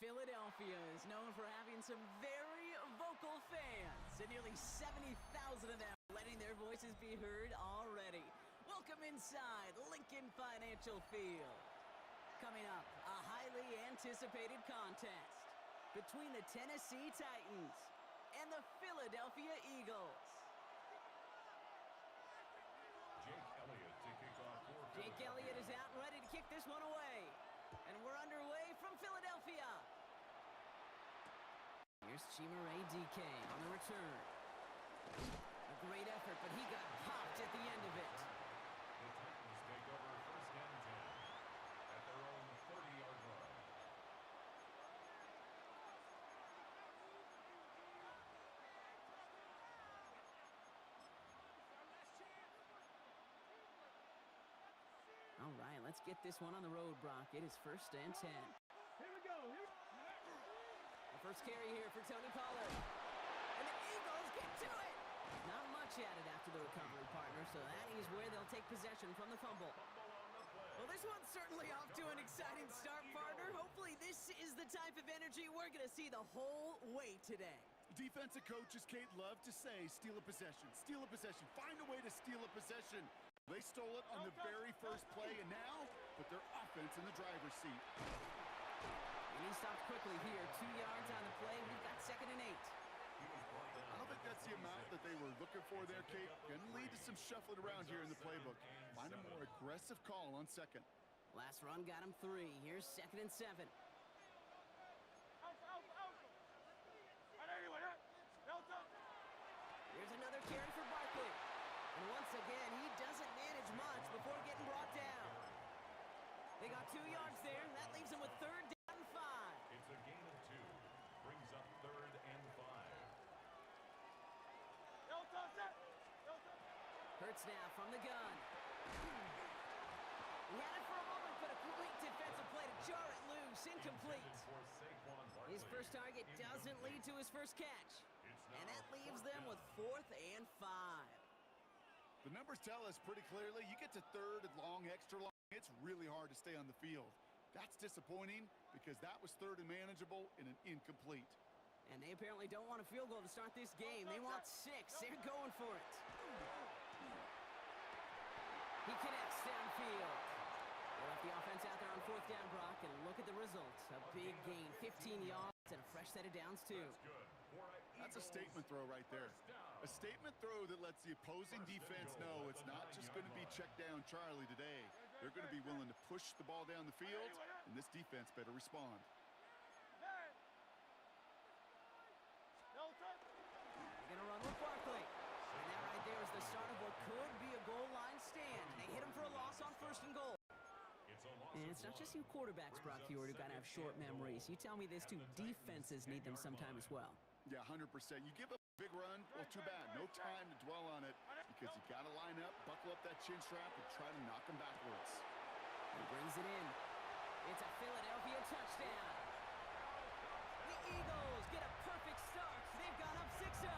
Philadelphia is known for having some very vocal fans, and nearly 70,000 of them letting their voices be heard already. Welcome inside Lincoln Financial Field. Coming up, a highly anticipated contest between the Tennessee Titans and the Philadelphia Eagles. Jake Elliott to kick off for Jake Elliott is out and ready to kick this one away. And we're underway from Philadelphia. Here's Chimaray DK on the return. A great effort, but he got popped at the end of it. The Titans take over 1st and 10 at their own 30-yard line. All right, let's get this one on the road, Brock. It is 1st and 10. Here we go. The first carry here for Tony Pollard. And the Eagles get to it. Not much chatted after the recovery, partner, so that is where they'll take possession from the fumble. Well, this one's certainly off to an exciting start, partner. Hopefully this is the type of energy we're going to see the whole way today. Defensive coaches, Kate, love to say, steal a possession, find a way to steal a possession. They stole it on the very first play, and now put their offense in the driver's seat. And he stopped quickly here. 2 yards on the play. We've got 2nd and 8. I don't think that's the amount that they were looking for there, Kate. Going to lead to some shuffling around here in the playbook. Find a more aggressive call on 2nd. Last run got him 3. Here's 2nd and 7. Here's another carry for Barkley. And once again, he doesn't manage much before getting brought down. They got 2 yards there. That leaves him with 3rd down and 5. It's a gain of 2. Brings up 3rd and 5. Hurts now from the gun. He had it for a moment, but a complete defensive play to jar it loose. Incomplete. His first target doesn't lead to his first catch. And that leaves them with 4th and 5. The numbers tell us pretty clearly, you get to 3rd and long, extra long, it's really hard to stay on the field. That's disappointing because that was 3rd and manageable in an incomplete. And they apparently don't want a field goal to start this game. They want 6. They're going for it. He connects downfield. They left the offense out there on 4th down, Brock, and look at the results. A big gain, 15 yards, and a fresh set of downs, too. That's a statement throw right there. A statement throw that lets the opposing defense know it's not just going to be check down Charlie today. They're going to be willing to push the ball down the field, and this defense better respond. They're going to run with Barkley. And that right there is the start of what could be a goal line stand. They hit him for a loss on 1st and goal. And it's not just you quarterbacks, Brock Huard, who kind of have short memories. You tell me this too, defenses need them sometime as well. Yeah, 100%. You give up a big run, well, too bad. No time to dwell on it because you got to line up, buckle up that chin strap, and try to knock them backwards. He brings it in. It's a Philadelphia touchdown. The Eagles get a perfect start. They've gone up 6-0.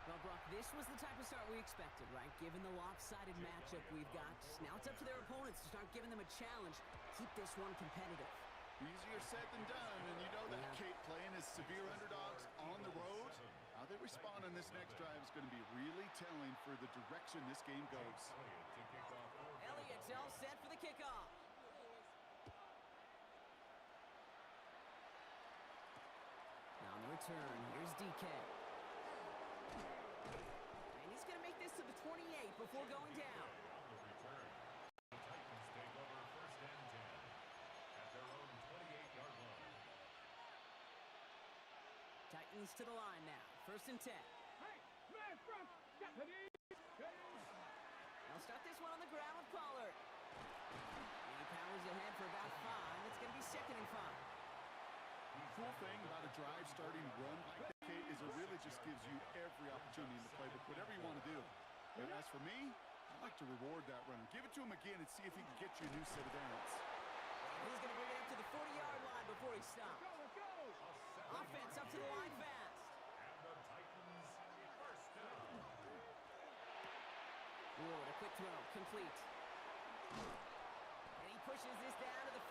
Well, Brock, this was the type of start we expected, right? Given the lopsided matchup we've got. Now it's up to their opponents to start giving them a challenge. Keep this one competitive. Easier said than done, and you know that, Kate, playing as severe underdogs on the road. How they respond on this next drive is going to be really telling for the direction this game goes. Elliott's all set for the kickoff. Now on the return, here's DK. And he's going to make this to the 28 before going down. Titans to the line now. 1st and 10. They'll start this one on the ground with Pollard. And he powers ahead for about 5. It's going to be 2nd and 5. The cool thing about a drive starting run like that, Kate, is it really just gives you every opportunity in the playbook, whatever you want to do. And as for me, I like to reward that runner. Give it to him again and see if he can get you a new set of downs. He's going to bring it up to the 40-yard line before he stops. Offense up to the line fast. And the Titans first down. Ward, a quick throw, complete. And he pushes this down to the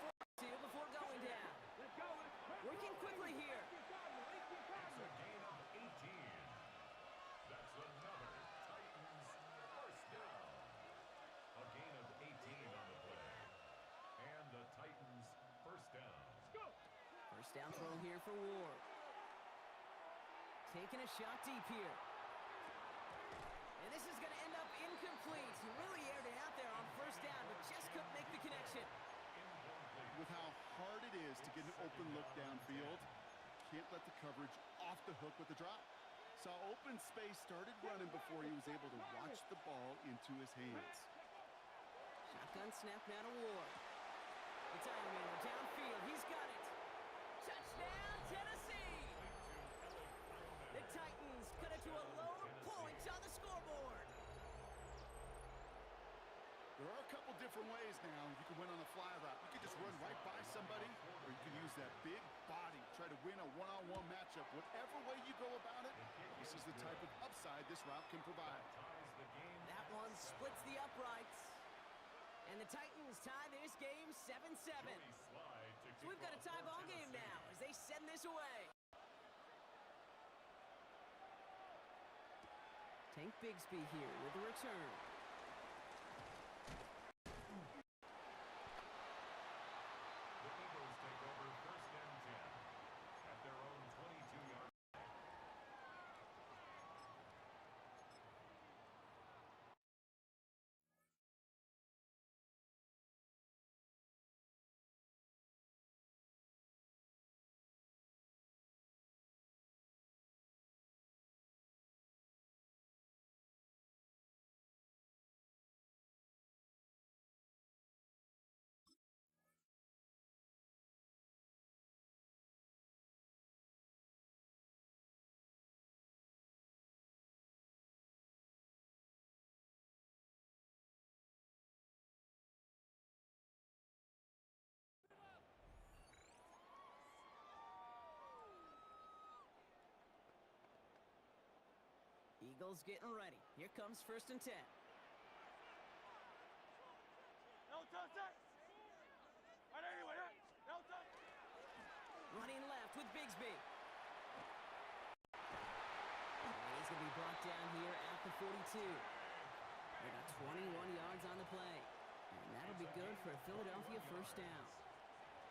42 before going down. Working quickly here. It's a gain of 18. That's another Titans first down. A gain of 18 on the play. And the Titans first down. First down throw here for Ward. Taking a shot deep here. And this is going to end up incomplete. He really aired it out there on 1st down, but just couldn't make the connection. With how hard it is to get an open look downfield, can't let the coverage off the hook with the drop. Saw open space, started running before he was able to watch the ball into his hands. Shotgun snap now to Ward. It's Iron Man downfield. He's got it. Touchdown, Tennessee! The Titans cut it to a lower point on the scoreboard. There are a couple couple different ways now. You can win on the fly route. You can just run right by somebody, or you can use that big body, try to win a one-on-one matchup. Whatever way you go about it, this is the type of upside this route can provide. That one splits the uprights. And the Titans tie this game 7-7. So we've got a tie ball game now as they send this away. Tank Bigsby here with the return. The Eagles take over 1st and 10 at their own 22-yard line. Eagles getting ready. Here comes 1st and 10. Running left with Bigsby. And he's going to be brought down here at the 42. They got 21 yards on the play. And that'll be good for a Philadelphia 1st down.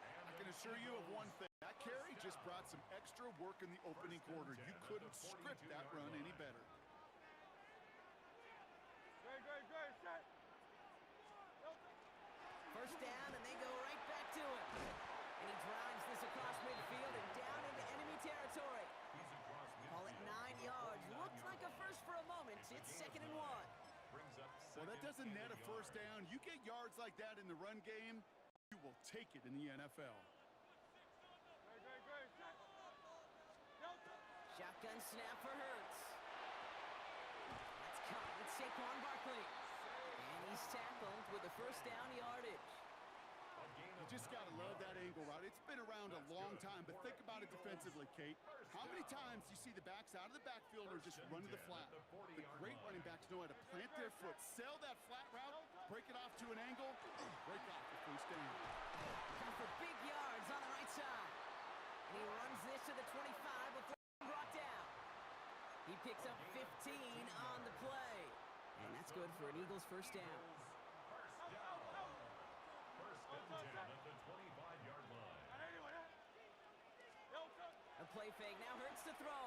I can assure you of one thing. That carry just brought some extra work in the opening quarter. You couldn't script that run any better. First down, and they go right back to him. And he drives this across midfield and down into enemy territory. Call it 9 yards. Looked like a first for a moment. It's 2nd and 1. Well, that doesn't net a first down. You get yards like that in the run game, you will take it in the NFL. Shotgun snap for Hurts. That's caught with Saquon Barkley. And he's tackled with the 1st down yardage. You just got to love that angle route. It's been around a long time, but think about it defensively, Kate. How many times you see the backs out of the backfield or just run to the flat? The great running backs know how to plant their foot, sell that flat route, break it off to an angle, break off the 1st down. Come for big yards on the right side. And he runs this to the 25 before being brought down. He picks up 15 on the play. And that's good for an Eagles 1st down. A play fake now Hurts to throw.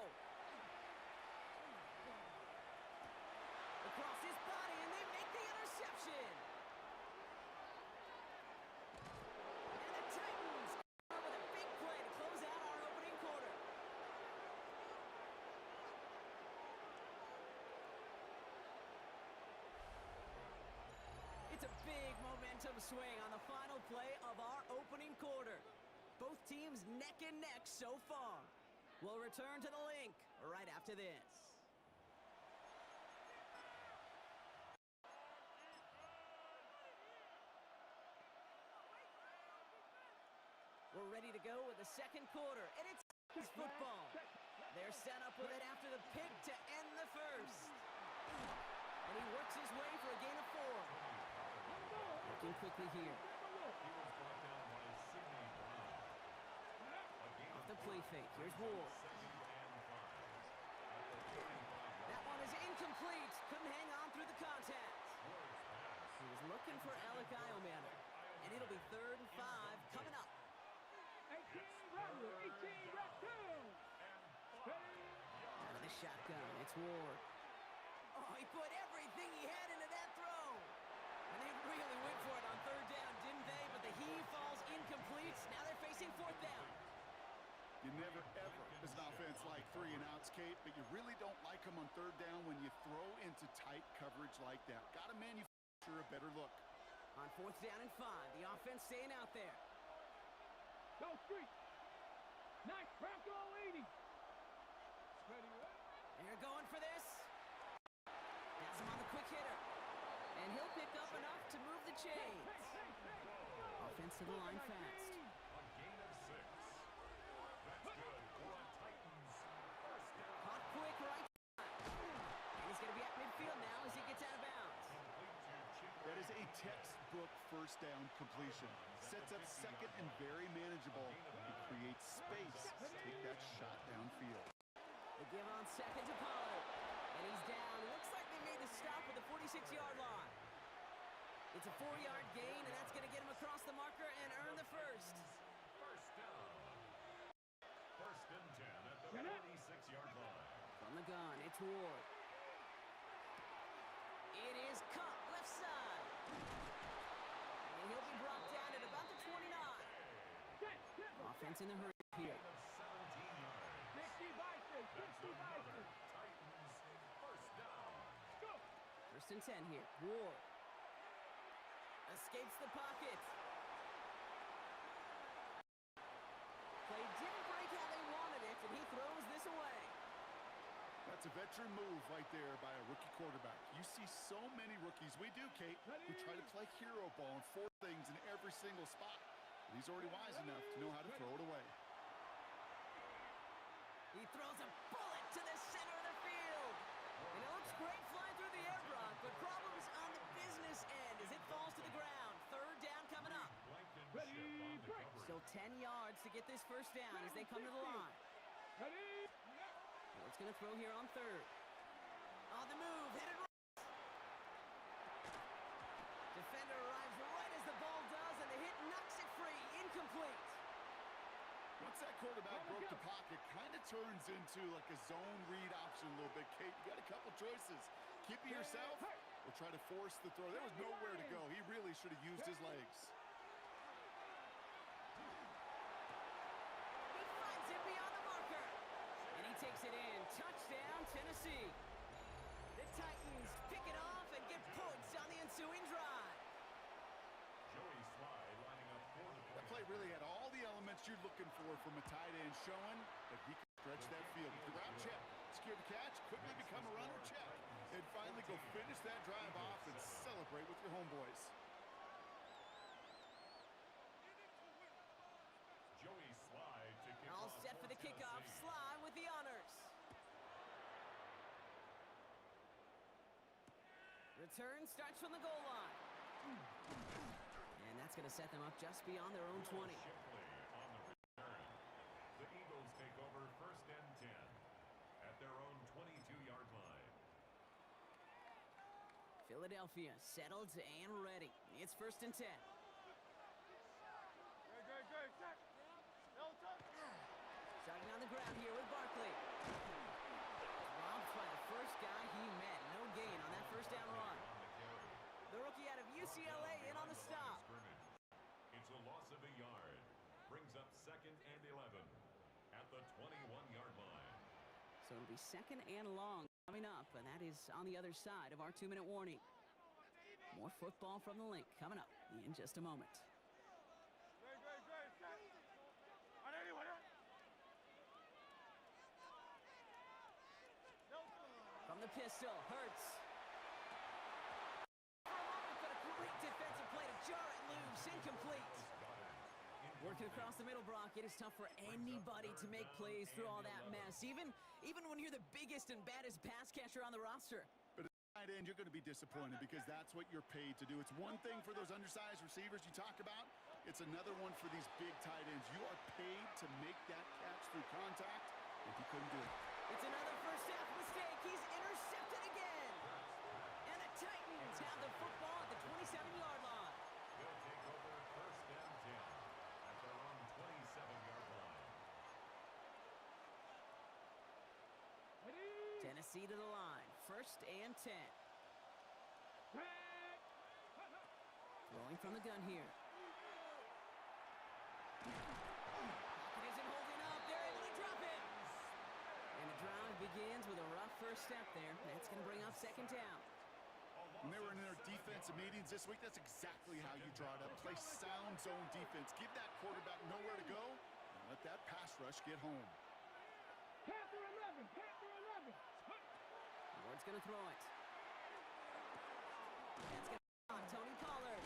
Across his body, and they make the interception. And the Titans come with a big play to close out our opening quarter. It's a big momentum swing on the final play of our opening quarter. Both teams neck and neck so far. We'll return to the link right after this. We're ready to go with the 2nd quarter, and it's football. They're set up with it after the pick to end the 1st. And he works his way for a gain of 4. Looking quickly here. Off the play fake. Here's Ward. That one is incomplete. Couldn't hang on through the contact. He was looking for Alec Iomanner. And it'll be 3rd and 5 coming up. 18, rep 2. Out of the shotgun. It's Ward. Oh, he put everything he had into that throw. And they really went for it on 3rd down, didn't they? But the heave falls incomplete. Now they're facing 4th down. You never, ever, as an offense, like 3 and outs, Kate, but you really don't like them on 3rd down when you throw into tight coverage like that. Got to manufacture a better look. On 4th down and 5, the offense staying out there. Go street. Nice crack all 80. Ready, They're going for this. Has him on the quick hitter. And he'll pick up enough to move the chains. Offense to the line fast. A gain of 6. That's good for a Titans first down. Caught quick right side. And he's going to be at midfield now as he gets out of bounds. That is a textbook first down completion. Sets up second and very manageable. It creates space to take that shot downfield. They give on second to Pollard. And he's down. It looks like they made the stop at the 46-yard line. It's a 4-yard gain, and that's going to get him across the marker and earn the first. First down. First and 10 at the 46-yard line. From the gun, it's Ward. It is caught left side. And he'll be brought down at about the 29. Offense in the hurry here. 17 yards. 60 Vikings, 60 Vikings. Titans first down. First and 10 here. Ward. Escapes the pocket. Play didn't break how they wanted it, and he throws this away. That's a veteran move right there by a rookie quarterback. You see so many rookies, we do, Kate, who try to play hero ball and force things in every single spot. But he's already wise enough to know how to throw it away. He throws a bullet to the center of the field. And it looks great flying through the air, Brock, but problems on the business end as it falls to the ground. Third down coming up. Ready, break. Still 10 yards to get this first down as they come to the line. Ready, Ward's going to throw here on third. On the move, headed right. Defender arrives right as the ball does, and the hit knocks it free. Incomplete. Once that quarterback broke the pocket, kind of turns into like a zone read option a little bit, Kate. You got a couple choices. Keep it yourself or try to force the throw. There was nowhere to go. He really should have used his legs. He finds him beyond the marker. And he takes it in. Touchdown, Tennessee. The Titans pick it off and get points on the ensuing drive. Joey Slye lining up for the That play really had all the elements you're looking for from a tight end, showing that he can stretch that field. The route check, secure the catch, quickly become a runner check, and finally go finish that drive off and celebrate with your homeboys. Joey Slye to kick All off set for the kickoff. Tennessee. Slye with the honors. Return starts from the goal line. And that's going to set them up just beyond their own 20. Shipley on the return. The Eagles take over first and 10 at their own 22-yard line. Philadelphia settled and ready. It's first and 10. Starting on the ground here with Barkley. Robbed by the first guy he met. No gain on that first down run. The rookie out of UCLA in on the stop. It's a loss of a yard. Brings up second and 11 at the 21-yard line. So it'll be second and long coming up, and that is on the other side of our 2-minute warning. More football from the link coming up in just a moment. From the pistol, Hurts. For a moment, but a great defensive play to jar it loose, incomplete. Working across the middle, Brock, it is tough for anybody to make plays through all that mess, even when you're the biggest and baddest pass catcher on the roster. But at tight end, you're going to be disappointed because that's what you're paid to do. It's one thing for those undersized receivers you talk about. It's another one for these big tight ends. You are paid to make that catch through contact, and he couldn't do it. It's another first half mistake. He's intercepted again. And the Titans have the football at the 27-yard line. They'll take over first and 10 at their own 27-yard line. Tennessee to the line. First and 10. Throwing from the gun here. Pocket isn't holding up. They're able to drop it. And the drive begins with a rough first step there. That's going to bring up second down. When they were in their defensive meetings this week, that's exactly how you draw it up. Play sound zone defense. Give that quarterback nowhere to go, and let that pass rush get home. Panther 11, Panther 11. Ward's going to throw it. That's going to be on Tony Pollard.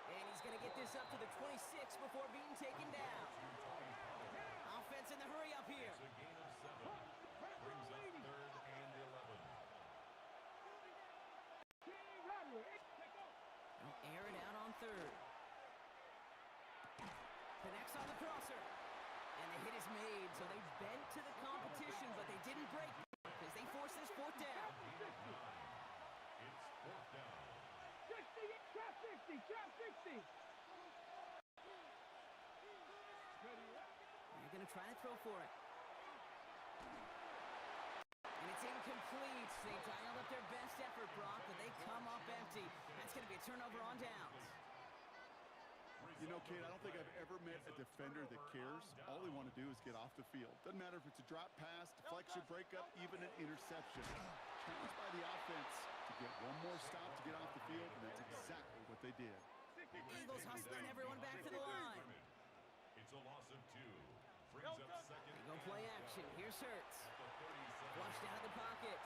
And he's going to get this up to the 26 before being taken down. Offense in the hurry up here. It's a gain of 7. Brings up 3rd and 11. They'll air it out on 3rd. Connects on the crosser. And the hit is made, so they bent to the competition, but they didn't break because they forced this 4th down. It's 4th down. 60, trap 60, trap 60. They're going to try to throw for it. And it's incomplete. They dialed up their best effort, Brock, but they come up empty. That's going to be a turnover on downs. You know, Kate, I don't think I've ever met a defender that cares. All they want to do is get off the field. Doesn't matter if it's a drop pass, deflection, breakup, even an interception. Challenged by the offense to get one more stop to get off the field, and that's exactly what they did. Eagles hustling everyone back to the line. It's a loss of 2. Brings up 2nd. They go play action. Here's Hurts. At the 37. Flushed out of the pocket.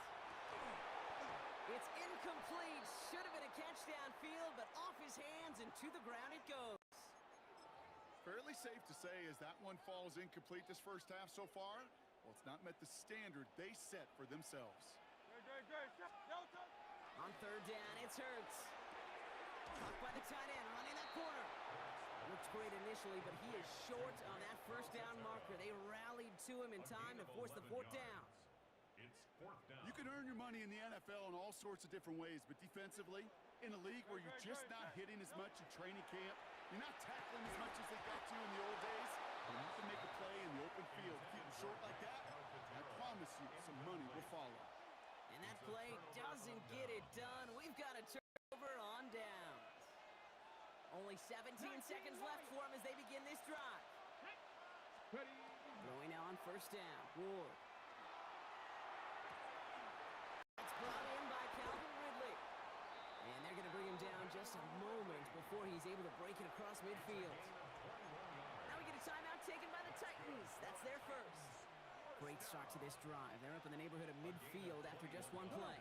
It's incomplete. Should have been a catch downfield, but off his hands and to the ground it goes. Fairly safe to say as that one falls incomplete this first half so far, well, it's not met the standard they set for themselves. On 3rd down, it's Hurts. Caught by the tight end, running that corner. Looked great initially, but he is short on that 1st down marker. They rallied to him in time to force the 4th down. It's 4th down. You can earn your money in the NFL in all sorts of different ways, but defensively, in a league where you're just not hitting as much in training camp, you're not tackling as much as they got to in the old days, and you can make a play in the open field. Keep them short like that, I promise you some money will follow. And that play doesn't get it done. We've got a turnover on downs. Only 17 seconds left for them as they begin this drive. Throwing now on 1st down. Ward. It's brought in by Calvin Ridley. And they're going to bring him down just a moment before he's able to break it across midfield. Now we get a timeout taken by the Titans. That's their first. Great start to this drive. They're up in the neighborhood of midfield after just one play.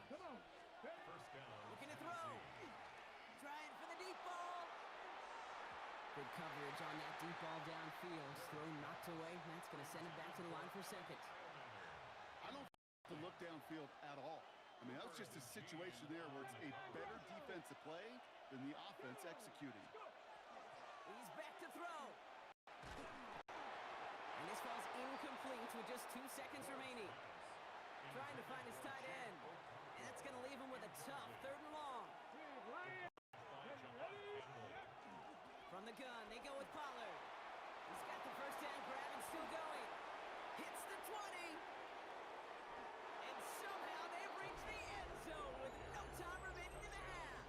First down. Looking to throw. Trying for the deep ball. Good coverage on that deep ball downfield. Throw knocked away. That's going to send it back to the line for 2nd. I don't to look downfield at all. I mean, that was just a situation there where it's a better defensive play than the offense executing. He's back to throw. And this falls incomplete with just 2 seconds remaining. Trying to find his tight end. And that's going to leave him with a tough 3rd and long. From the gun, they go with Pollard. He's got the 1st down grab and still going. Hits the 20. And somehow they've reached the end zone with no time remaining in the half.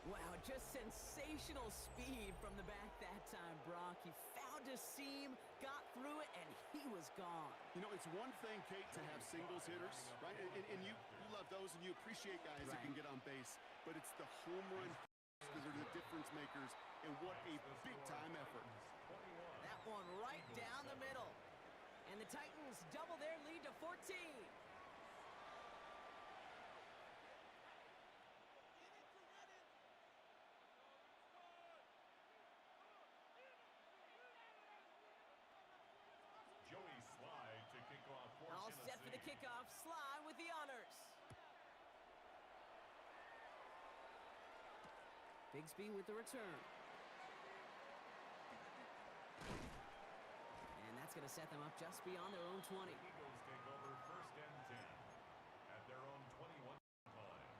Wow, just sensational speed from the back that time, Brock. He found a seam, got through it, and he was gone. You know, it's one thing, Kate, to have singles hitters, right? And you love those and you appreciate guys that can get on base. But it's the home run because they're the difference makers, and what a big-time effort. That one right down the middle. And the Titans double their lead to 14. Joey Slide to kick off for All set for the kickoff. Sly with the honors. Bigsby with the return. And that's going to set them up just beyond their own 20. Eagles take over 1st and 10 at their own 21 line.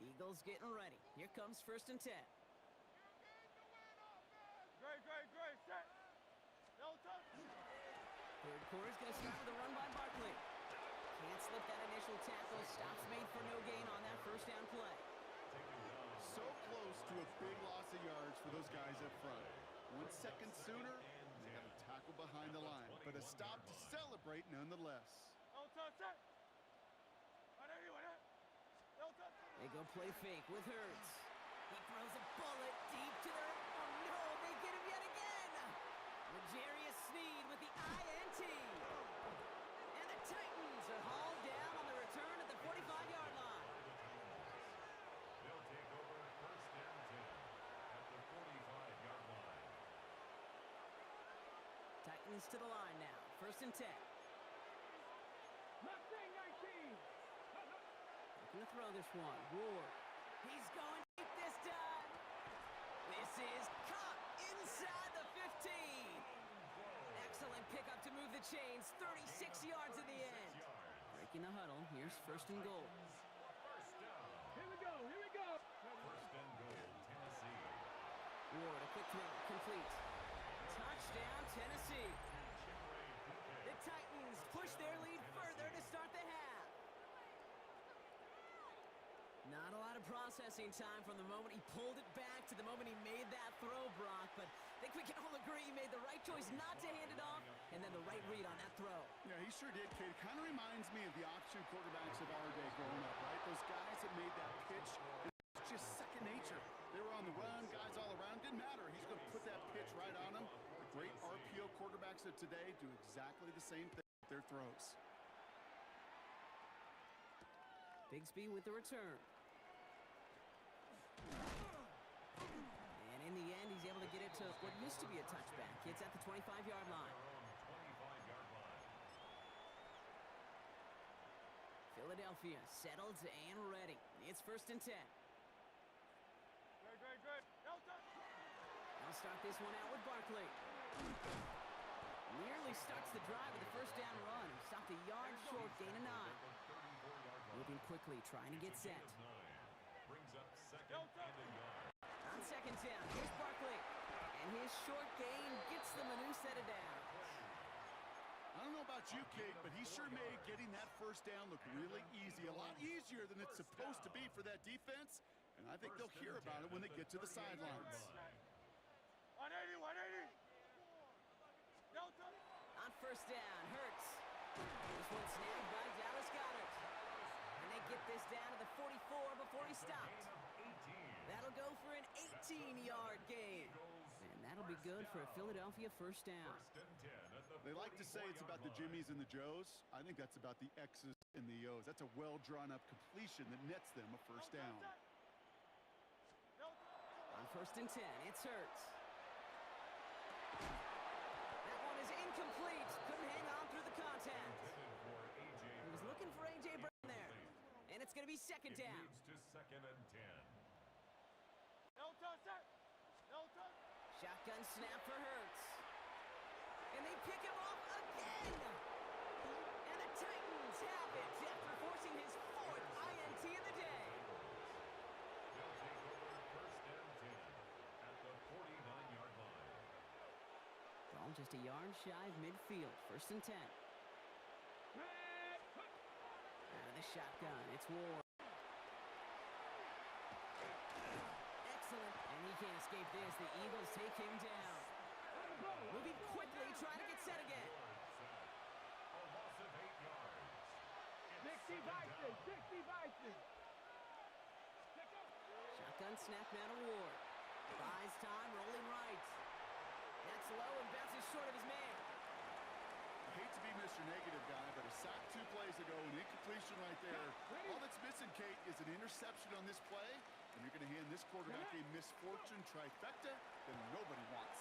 Eagles getting ready. Here comes 1st and 10. Great, set. No touch. 3rd quarter's going to start with a run by Barkley. Can't slip that initial tackle. Stops made for no gain on that 1st down play. So close to a big loss of yards for those guys up front. 1 second sooner, and they have a tackle behind the line. But a stop to celebrate nonetheless. No touch, set. They go play fake with Hurts. He throws a bullet deep to their... Oh, no! L'Jarius Sneed with the INT. And the Titans are hauled down on the return at the 45-yard line. They'll take over first and 10 at the 45-yard line. Titans to the line now. First and 10. Mustang 19. Looking to throw this one. Ward. He's going to get this done. This is caught inside the 15. Excellent pickup to move the chains. 36 yards in the end. Breaking the huddle. Here's first and goal. First down. Here we go. Here we go. First and goal, Tennessee. Ward, a quick throw. Complete. Touchdown, Tennessee. The Titans push their lead further to start the half. Not a lot of processing time from the moment he pulled it back to the moment he made that throw, Brock. But I think we can all agree he made the right choice not to hand it off, and then the right read on that throw. Yeah, he sure did, Kate. Kind of reminds me of the option quarterbacks of our day growing up, right? Those guys that made that pitch, it's just second nature. They were on the run, guys all around. Didn't matter. He's going to put that pitch right on them. The great RPO quarterbacks of today do exactly the same thing with their throws. Bigsby with the return. And in the end, he's able to get it to what used to be a touchback. It's at the 25-yard line. Philadelphia settled and ready. It's first and 10. Great. Delta. They'll start this one out with Barkley. Nearly starts the drive with a first down run. Stopped a yard short, gain of 9. Moving quickly, trying to get set. Brings up second and a yard. On second down, here's Barkley. And his short gain gets them a new set of downs. I don't know about you, Kate, but he sure made getting that first down look really easy. A lot easier than it's supposed to be for that defense. And I think they'll hear about it when they get to the sidelines. 180. Delta. On first down, Hurts. This one snagged by Dallas Goedert. And they get this down to the 44 before he stopped. That'll go for an 18-yard gain. And that'll be good for a Philadelphia first down. They like to say it's about the Jimmies and the Joes. I think that's about the X's and the O's. That's a well-drawn-up completion that nets them a first down. On first and 10, it's Hurts. That one is incomplete. Couldn't hang on through the contact. He was looking for A.J. Brown there. And it's going to be second down. To second and 10. Delta set. Delta. Shotgun snap for Hurts. And they pick him off again. And the Titans have it after forcing his 4th INT of the day. They'll take over first and 10 at the 49-yard line. Ball just a yard shy of midfield. First and 10. Out of the shotgun, it's Ward. Excellent. And he can't escape this. The Eagles take him down. Moving quickly, trying to get set again. A loss of 8 yards. 60 Vikings. Shotgun snap now to Ward. Buys time, rolling right. That's low and bounces short of his man. I hate to be Mr. Negative guy, but a sack 2 plays ago, an incompletion right there. All that's missing, Kate, is an interception on this play, and you're going to hand this quarterback a misfortune trifecta that nobody wants.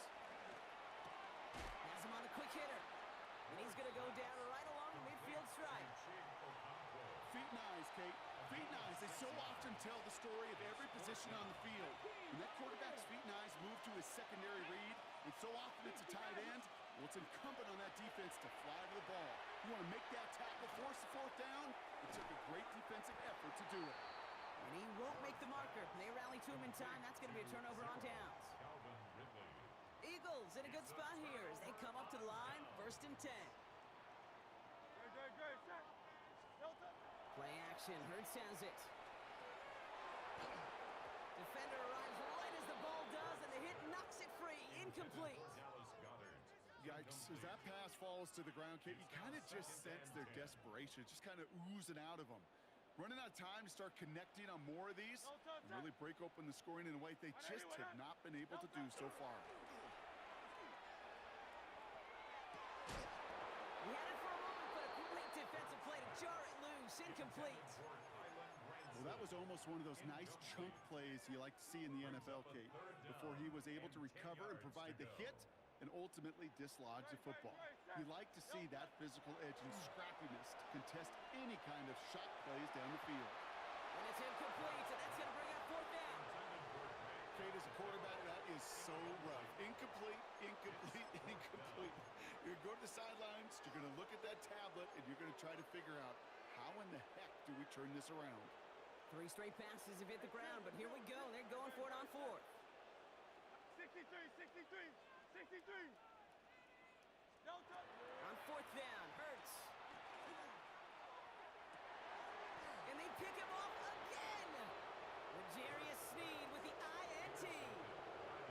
Has him on the quick hitter. And he's going to go down right along the midfield stripe. Feet and eyes, Kate. Feet and eyes. They so often tell the story of every position on the field. When that quarterback's feet and eyes move to his secondary read, and so often it's a tight end, well, it's incumbent on that defense to fly to the ball. You want to make that tackle, force the 4th down? It took a great defensive effort to do it. And he won't make the marker. They rally to him in time. That's going to be a turnover on downs. Eagles in a good spot here as they come up to the line. First and 10. Great. Set. Delta. Play action. Hurts has it. Defender arrives right as the ball does, and the hit knocks it free. Incomplete. Yikes. As that pass falls to the ground, Kate, you kind of just sense their desperation. Just kind of oozing out of them. Running out of time to start connecting on more of these and really break open the scoring in a way they just have not been able to do so far. close, incomplete. Well, that was almost one of those nice chunk plays you like to see in the NFL, Kate, before he was able to recover and provide the hit and ultimately dislodge the football. You like to see that physical edge and scrappiness to contest any kind of shot plays down the field. And it's incomplete, and that's going to bring up fourth down. Kate, as a quarterback, that is so rough. Incomplete, incomplete, incomplete. You're going to the sidelines, you're going to look at that tablet, and you're going to try to figure out how in the heck do we turn this around. 3 straight passes have hit the ground, but here we go. They're going for it on fourth. 63, 63, 63. Delta. On fourth down, Hurts. And they pick him off again. L'Jarius Sneed with the INT.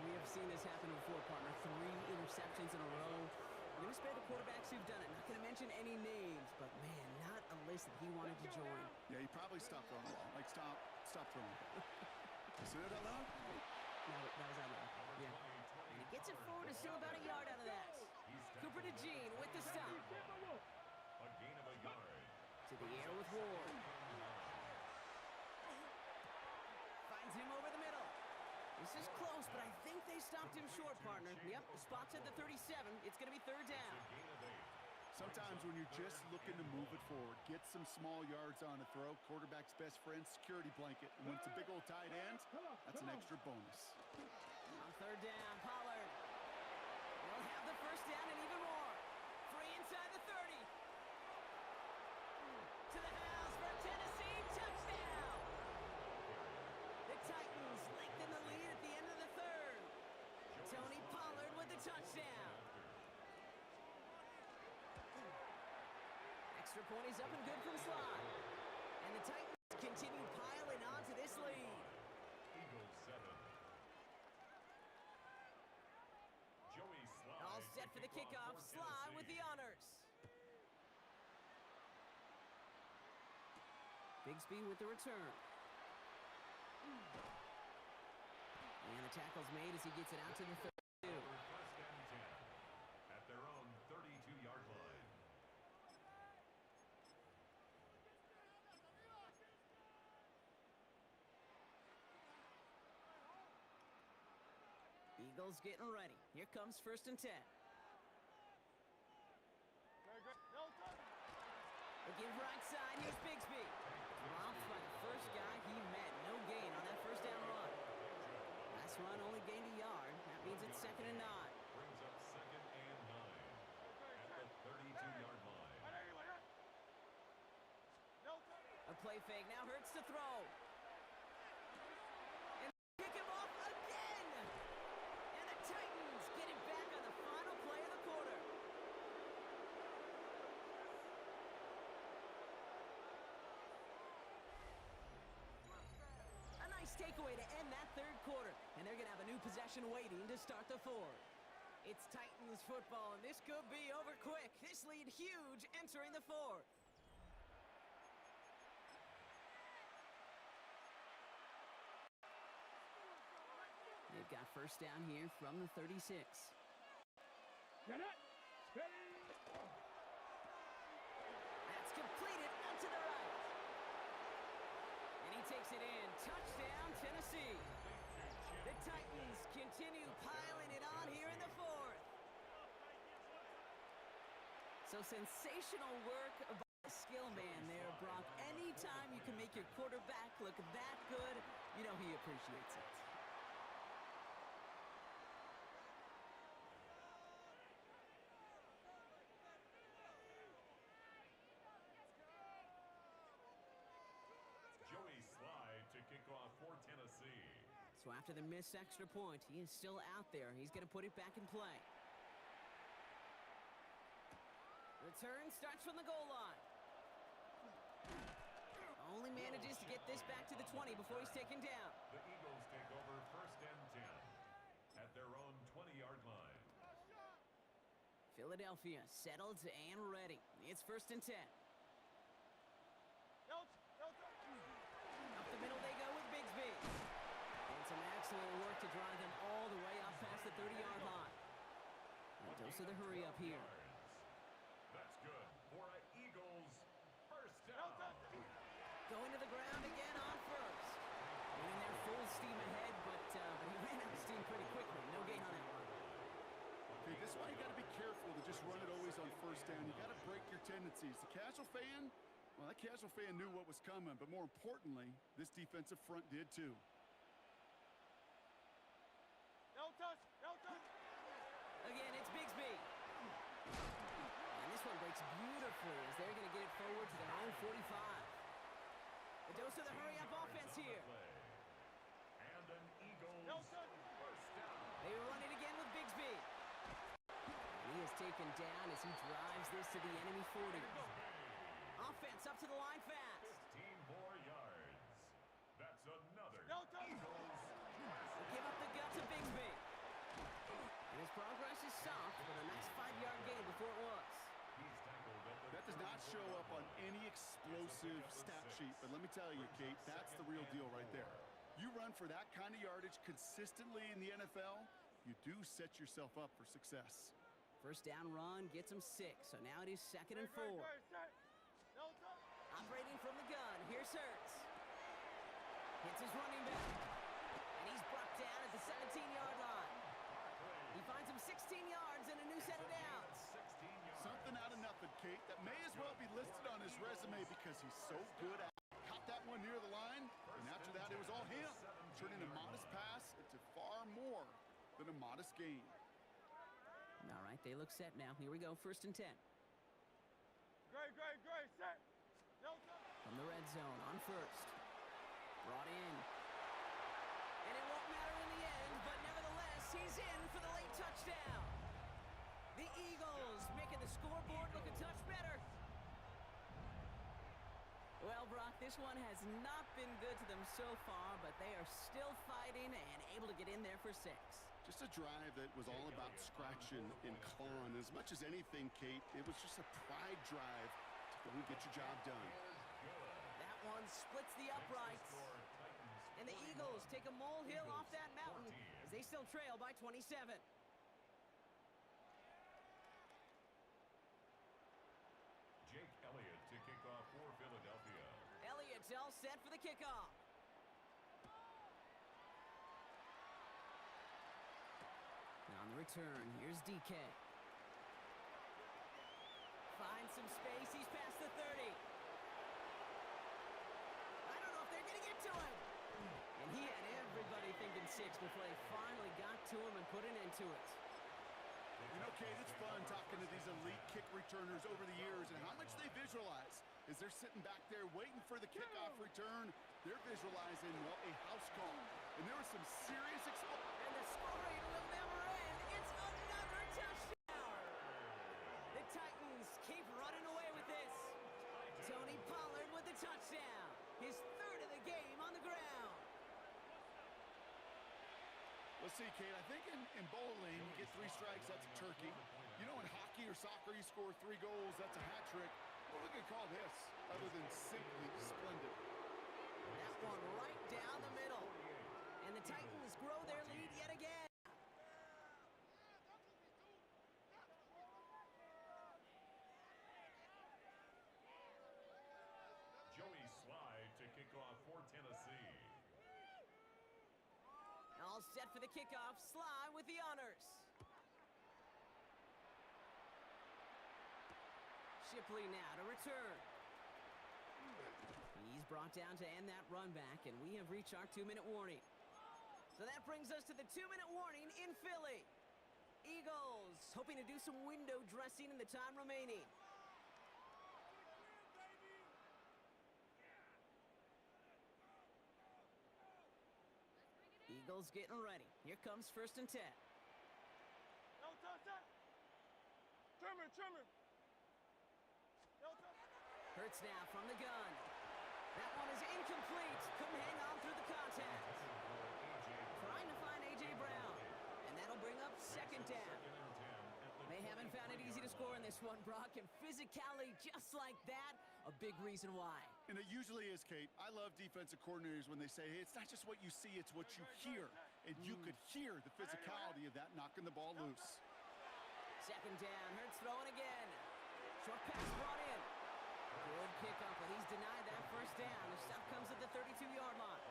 We have seen this happen before, partner. 3 interceptions in a row. I'm going to spare the quarterbacks who've done it. Not going to mention any names, but man, not a list that he wanted to join. Yeah, he probably stopped throwing the ball. Like, stop throwing the ball. You see that out loud? No, that was out loud. Yeah. And he gets it forward to still about a yard out of that. Cooper to Jean with the stop. A gain of a yard. To the air with Ward. Finds him over the middle. This is close, but I think they stopped him short, partner. Yep, the spot's at the 37. It's going to be third down. Sometimes when you're just looking to move it forward, get some small yards on a throw, quarterback's best friend, security blanket. And when it's a big old tight end, that's an extra bonus. On third down, Pollard will have the first down and even more. Free inside the 30. To the house for Tennessee, touchdown. The Titans lengthen the lead at the end of the third. Tony Pollard with the touchdown. Extra point is up and good from Sly. And the Titans continue piling on to this lead. Eagles 7. Joey Sly. All set for the kickoff. Sly with the honors. Bigsby with the return. And the tackle's made as he gets it out to the 32. First and 10 at their own 32-yard line. Eagles getting ready. Here comes first and 10. Delta. Again, right side. Here's Bigsby. Dropped by the first guy he met. No gain on that first down run. Last run only gained a yard. That means it's second and 9. Brings up second and 9 at the 32-yard line. Delta. A play fake. Now Hurts to throw. And pick him off again. And the Titans get it back on the final play of the quarter. A nice takeaway to end that third quarter. And they're going to have a new possession waiting to start the fourth. It's Titans football, and this could be over quick. This lead huge entering the fourth. They've got first down here from the 36. Get it. That's completed out to the right. And he takes it in. Touchdown, Tennessee. The Titans continue piling it on here in the fourth. So sensational work by the skill man there, Brock. Anytime you can make your quarterback look that good, you know he appreciates it. Joey Sly to kick off for Tennessee. So after the missed extra point, he is still out there. He's going to put it back in play. Return starts from the goal line. Only manages to get this back to the 20 before he's taken down. The Eagles take over first and 10 at their own 20-yard line. Philadelphia settled and ready. It's first and 10. Delta. Delta. Up the middle they go with Bigsby. And some excellent work to drive them all the way up past the 30-yard line. And dose of the hurry up here. That's good for an Eagles first down. going to the ground again on first. Went in there full steam ahead, but he ran out of steam pretty quickly. No gain on that one. Okay, this is why you got to be careful to just run it always on first down. You got to break your tendencies. The casual fan, well, that casual fan knew what was coming, but more importantly, this defensive front did too. No touch, no touch. Again, it's Bigsby. And this one breaks beautifully as they're going to get it forward to their own 45. The dose of the hurry-up offense here. And an Eagles No touch. first down. They run it again with Bigsby. He is taken down as he drives this to the enemy 40. Offense up to the line fast. 15 more yards. That's another No touch. Eagles They give up the gut to Bigsby. And his progress is soft, but a nice 5-yard gain before it was. He's tackled at the That does not show up on any explosive stat sheet, but let me tell you, Kate, that's the real deal right there. You run for that kind of yardage consistently in the NFL, you do set yourself up for success. First down run gets him 6, so now it is 2nd and 4. Great, set. No touch. Operating from the gun, here's Hurts. Hits his running back. And he's brought down at the 17-yard line. He finds him 16 yards and a new set of downs. 16 yards. Something out of nothing, Kate, that may as well be listed on his resume because he's so good at it. Caught that one near the line, and after that it was all him, turning a modest pass into far more than a modest gain. All right, they look set now. Here we go, 1st and 10. Great, set. No touch. From the red zone on 1st. Brought in. And it won't matter in the end, but nevertheless, he's in for the late touchdown. The Eagles making the scoreboard look a touch better. Well, Brock, this one has not been good to them so far, but they are still fighting and able to get in there for 6. Just a drive that was all about scratching and clawing. As much as anything, Kate, it was just a pride drive to go and get your job done. That one splits the uprights. And the Eagles take a molehill off that mountain as they still trail by 27. Jake Elliott to kick off for Philadelphia. Elliott's all set for the kickoff. On the return, here's DK. Finds some space, he's past the 30. I don't know if they're going to get to him. And he had everybody thinking 6 before they finally got to him and put an end to it. You know, Kate, it's fun talking to these elite kick returners over the years and how much they visualize. As they're sitting back there waiting for the kickoff return, they're visualizing, well, a house call. And there was some serious explosion. And the scoring will never end. It's another touchdown. The Titans keep running away with this. Tony Pollard with the touchdown. His 3rd of the game on the ground. Let's see, Kate, I think in bowling, you get 3 strikes, that's a turkey. You know, in hockey or soccer, you score 3 goals, that's a hat trick. What we could call this, other than simply splendid? That one right down the middle. And the Titans grow their lead yet again. Joey Slide to kick off for Tennessee. All set for the kickoff. Sly with the honors. Shipley now to return. He's brought down to end that run back, and we have reached our 2-minute warning. So that brings us to the 2-minute warning in Philly. Eagles hoping to do some window dressing in the time remaining. Eagles getting ready. Here comes 1st and 10. No touch, set. Trimmer. No touch. Hurts now from the gun. That one is incomplete. Couldn't hang on through the contact. Trying to find A.J. Brown. And that'll bring up 2nd down. They haven't found it easy to score in this one, Brock. And physicality just like that, a big reason why. And it usually is, Kate. I love defensive coordinators when they say, hey, it's not just what you see, it's what you hear. And you could hear the physicality of that knocking the ball loose. 2nd down. Hurts throwing again. Short pass brought in. Good pickup, but he's denied that first down. The stuff comes at the 32-yard line.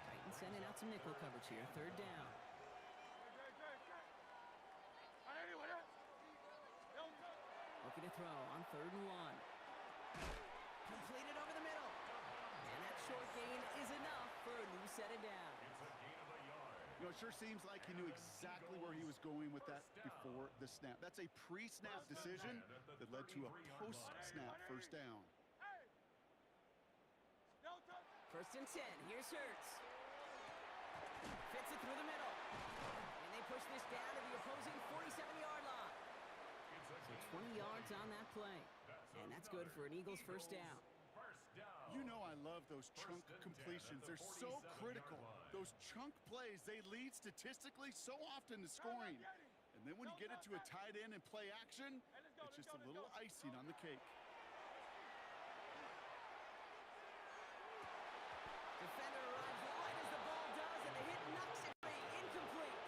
Titans sending out some nickel coverage here. Third down. Looking to throw on 3rd and 1. Completed over the middle. And that short gain is enough for a new set of downs. You know, it sure seems like he knew exactly where he was going with that before the snap. That's a pre-snap decision that led to a post-snap first down. 1st and 10. Here's Hurts. Fits it through the middle. And they push this down to the opposing 47-yard line. So 20 yards on that play. And that's good for an Eagles first down. You know I love those chunk completions. They're so critical. Those chunk plays, they lead statistically so often to scoring. And then when you get it to a tight end and play action, it's just a little icing on the cake. Defender arrives wide as the ball does, and the hit knocks it free. Incomplete.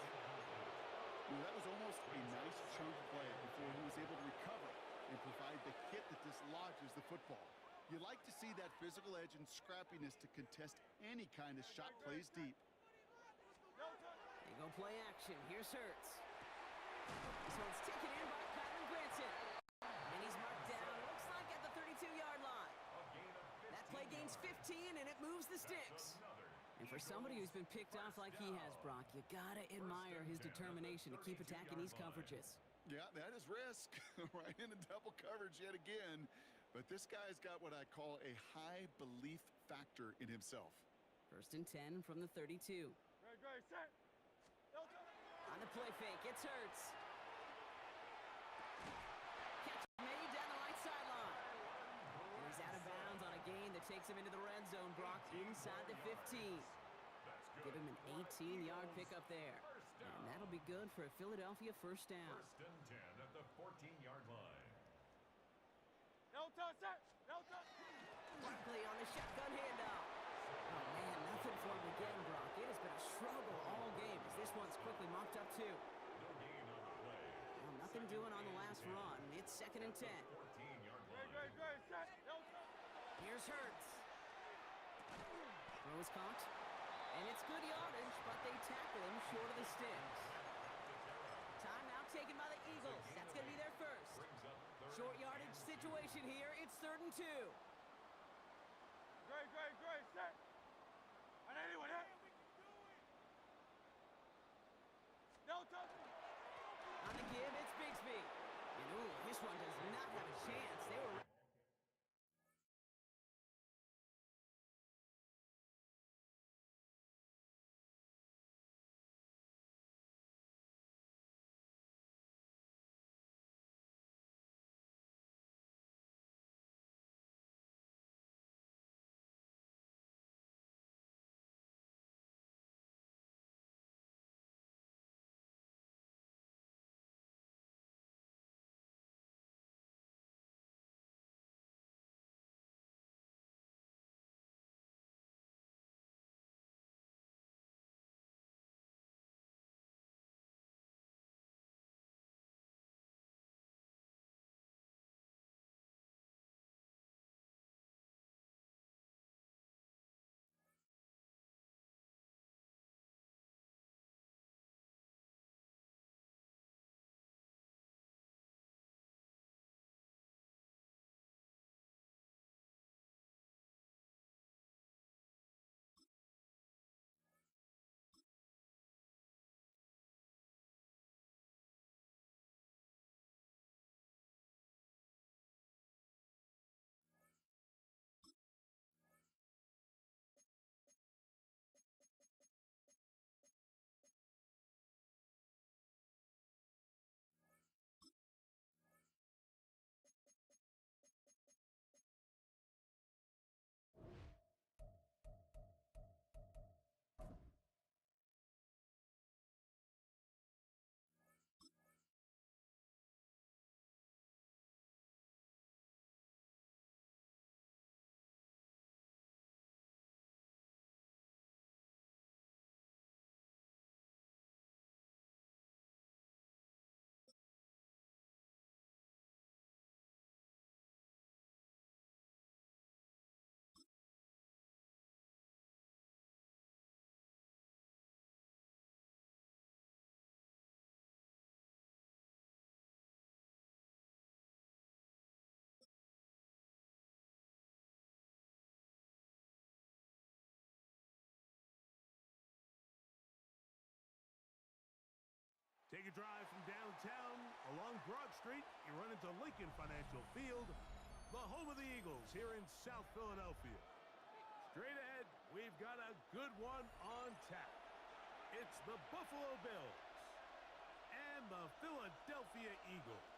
That was almost a nice chunk play before he was able to recover and provide the hit that dislodges the football. You like to see that physical edge and scrappiness to contest any kind of shot plays deep. They go play action. Here's Hurts. This one's taken in by Kyng. And he's marked down, looks like at the 32-yard line. That play gains 15, and it moves the sticks. And for somebody who's been picked off like he has, Brock, you gotta admire his determination to keep attacking these coverages. Yeah, that is risk. Right into double coverage yet again. But this guy's got what I call a high belief factor in himself. 1st and 10 from the 32. On the play fake, it's Hurts. Catch made down the right sideline. And he's out of bounds on a gain that takes him into the red zone, Brock, inside the 15. Give him an 18-yard pickup there. And that'll be good for a Philadelphia first down. 1st and 10 at the 14-yard line. Barkley on the shotgun handoff. Oh, man, nothing for him again, Brock. It has been a struggle all game as this one's quickly mopped up, too. No gain on the play. Well, nothing doing on the last run. It's 2nd and 10. 14-yard line. Here's Hurts. Throw is caught. And it's good yardage, but they tackle him short of the sticks. Timeout taken by the Eagles. That's going to be their first. Short yardage situation here. It's 3rd and 2. Set. On anyone hit. No touch. On the give, it's Bigsby. And ooh, this one does not have a chance. They were Take a drive from downtown along Broad Street. You run into Lincoln Financial Field, the home of the Eagles here in South Philadelphia. Straight ahead, we've got a good one on tap. It's the Buffalo Bills and the Philadelphia Eagles.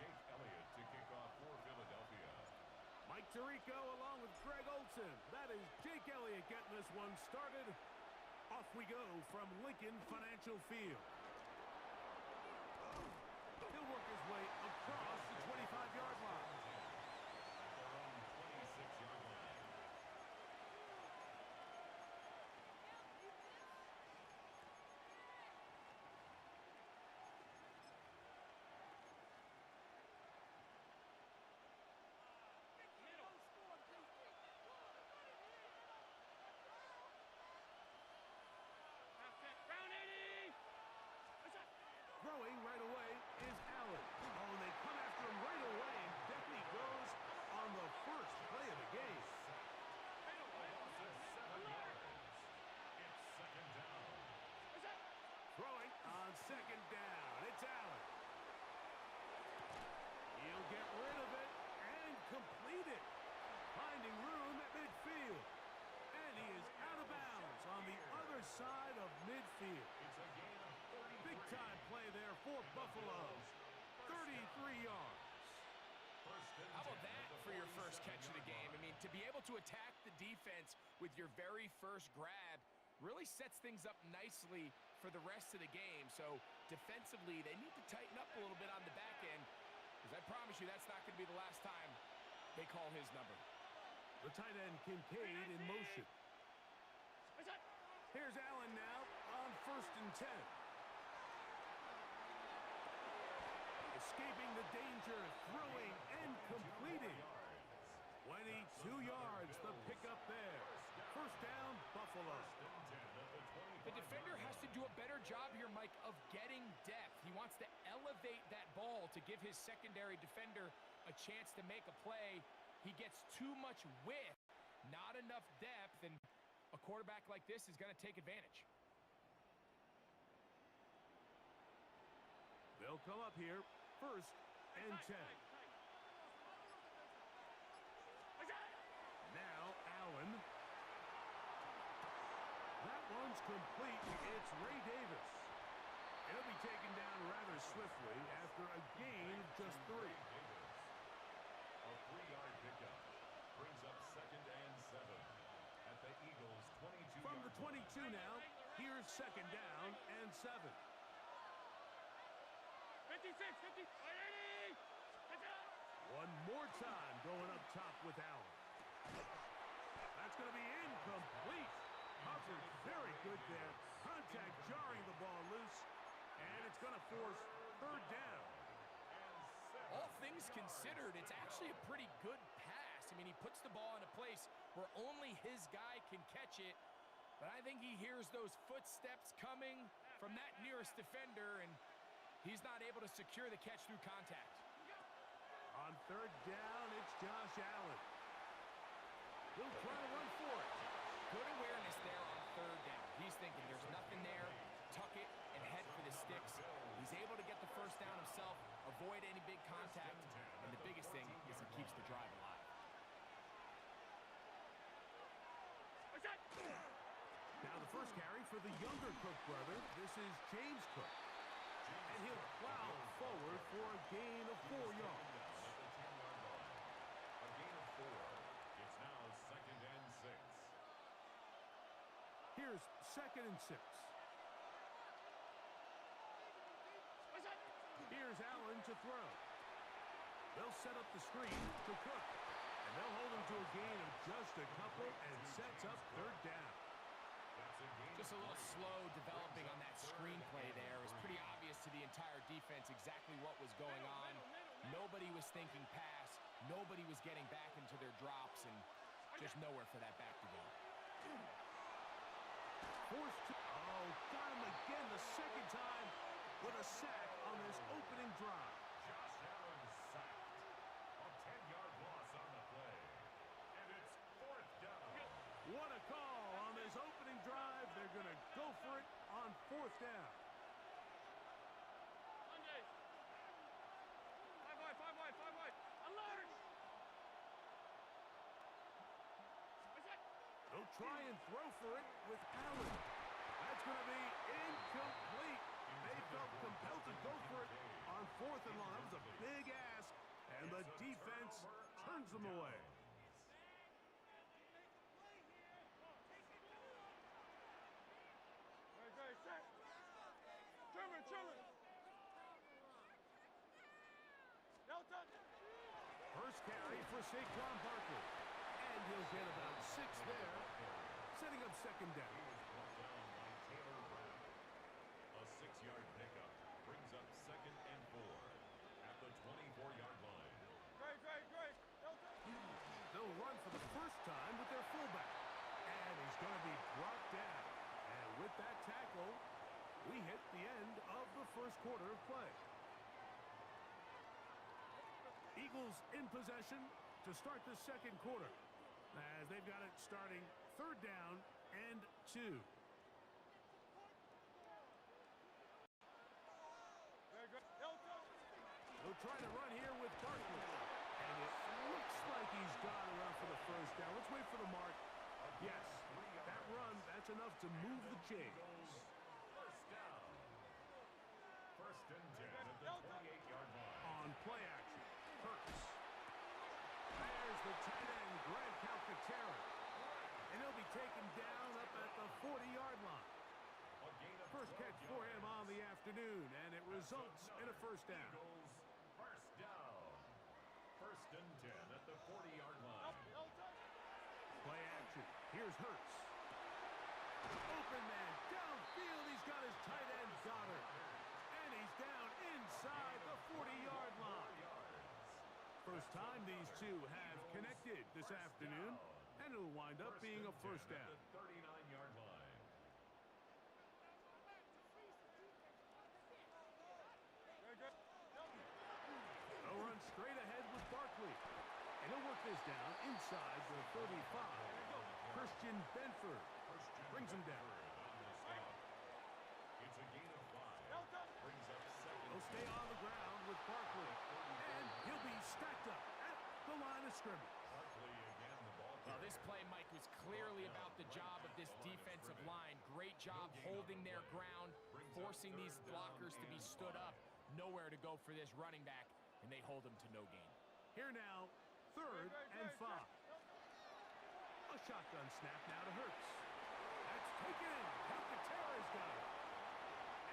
Jake Elliott to kick off for Philadelphia. Mike Tirico along with Greg Olson. That is Jake Elliott getting this one started. Off we go from Lincoln Financial Field. He'll work his way across the 25-yard line. At their own 26-yard line. Throwing right away is Allen. Oh, and they come after him right away, and down he goes on the first play of the game. A loss of 7 yards. It's second down. Throwing on second down. It's Allen. He'll get rid of it and complete it. Finding room at midfield. And he is out of bounds on the other side of midfield. It's a gain of 33. Big-time play there for Buffalo. 33 yards. How about that for your first catch of the game? I mean, to be able to attack the defense with your very first grab really sets things up nicely for the rest of the game. So defensively, they need to tighten up a little bit on the back end, because I promise you that's not going to be the last time they call his number. The tight end Kincaid in motion. Here's Allen now on 1st and 10. Escaping the danger, throwing and completing. 22 yards, the pickup there. First down, Buffalo. The defender has to do a better job here, Mike, of getting depth. He wants to elevate that ball to give his secondary defender a chance to make a play. He gets too much width, not enough depth, and a quarterback like this is going to take advantage. They'll come up here, 1st and 10. Now Allen. That one's complete. It's Ray Davis. He'll be taken down rather swiftly after a gain of just 3. A 3-yard pickup brings up 2nd and 7 at the Eagles' 22. From the 22 now, here's 2nd down and 7. 56, 50, 80. One more time going up top with Allen. That's going to be incomplete. Covered very good there. Contact jarring the ball loose, and it's going to force 3rd down. All things considered, it's actually a pretty good pass. I mean, he puts the ball in a place where only his guy can catch it, but I think he hears those footsteps coming from that nearest defender, and he's not able to secure the catch through contact. On 3rd down, it's Josh Allen. He'll try to run for it. Good awareness there on 3rd down. He's thinking there's nothing there, tuck it, and head for the sticks. He's able to get the first down himself, avoid any big contact, and the biggest thing is he keeps the drive alive. Now the first carry for the younger Cook brother. This is James Cook. And he'll plow forward for a gain of 4 yards. A gain of 4. It's now 2nd and 6. Here's 2nd and 6. Here's Allen to throw. They'll set up the screen to Cook. And they'll hold him to a gain of just a couple and sets up 3rd down. Just a little slow developing on that screenplay there. It was pretty obvious to the entire defense exactly what was going on. Nobody was thinking pass. Nobody was getting back into their drops, and just nowhere for that back to go. Forced to, got him again the 2nd time with a sack on this opening drive. Josh Allen sacked. A 10-yard loss on the play. And it's 4th down. What a call on this opening drive 4th down. Mondays. Five wide. Alert! They'll try and throw for it with Allen. That's going to be incomplete. They felt compelled to go for it on 4th and long. That was a big ask, and the defense turns them away. Great, set. Chillin'. Delta. First carry for Saquon Barkley. And he'll get about 6 there, setting up 2nd down. A 6-yard pickup brings up 2nd and 4 at the 24-yard line. Great. Delta. They'll run for the first time with their fullback. And he's going to be brought down. And with that tackle, we hit the end of the first quarter of play. Eagles in possession to start the 2nd quarter, as they've got it starting 3rd down and 2. They'll try to run here with Barkley. And it looks like he's got enough for the 1st down. Let's wait for the mark. Yes, that run, that's enough to move the chains. 1st down. 1st and 10 at the 28-yard line. On play action, Hurts. There's the tight end, Greg Calcaterra. And he'll be taken down up at the 40-yard line. First catch for him on the afternoon, and it results in a 1st down. First down. 1st and 10 at the 40-yard line. Play action. Here's Hurts. Open man downfield. He's got his tight end Goddard. And he's down inside the 40-yard line. First time these two have connected this afternoon, and it'll wind up being a 1st down. 39-yard line. They'll run straight ahead with Barkley. And he'll work this down inside the 35. Christian Benford brings him down. It's a gain of 5. Brings up 2nd. He'll stay on the ground with Barkley. And he'll be stacked up at the line of scrimmage. Barkley again, the ball Well, this play, Mike, was clearly about the job of this defensive line. Great job holding their ground, forcing these blockers to be stood up. Nowhere to go for this running back, and they hold him to no gain. Here now, 3rd and 5. A shotgun snap now to Hurts. That's taken in. Calcaterra's got it.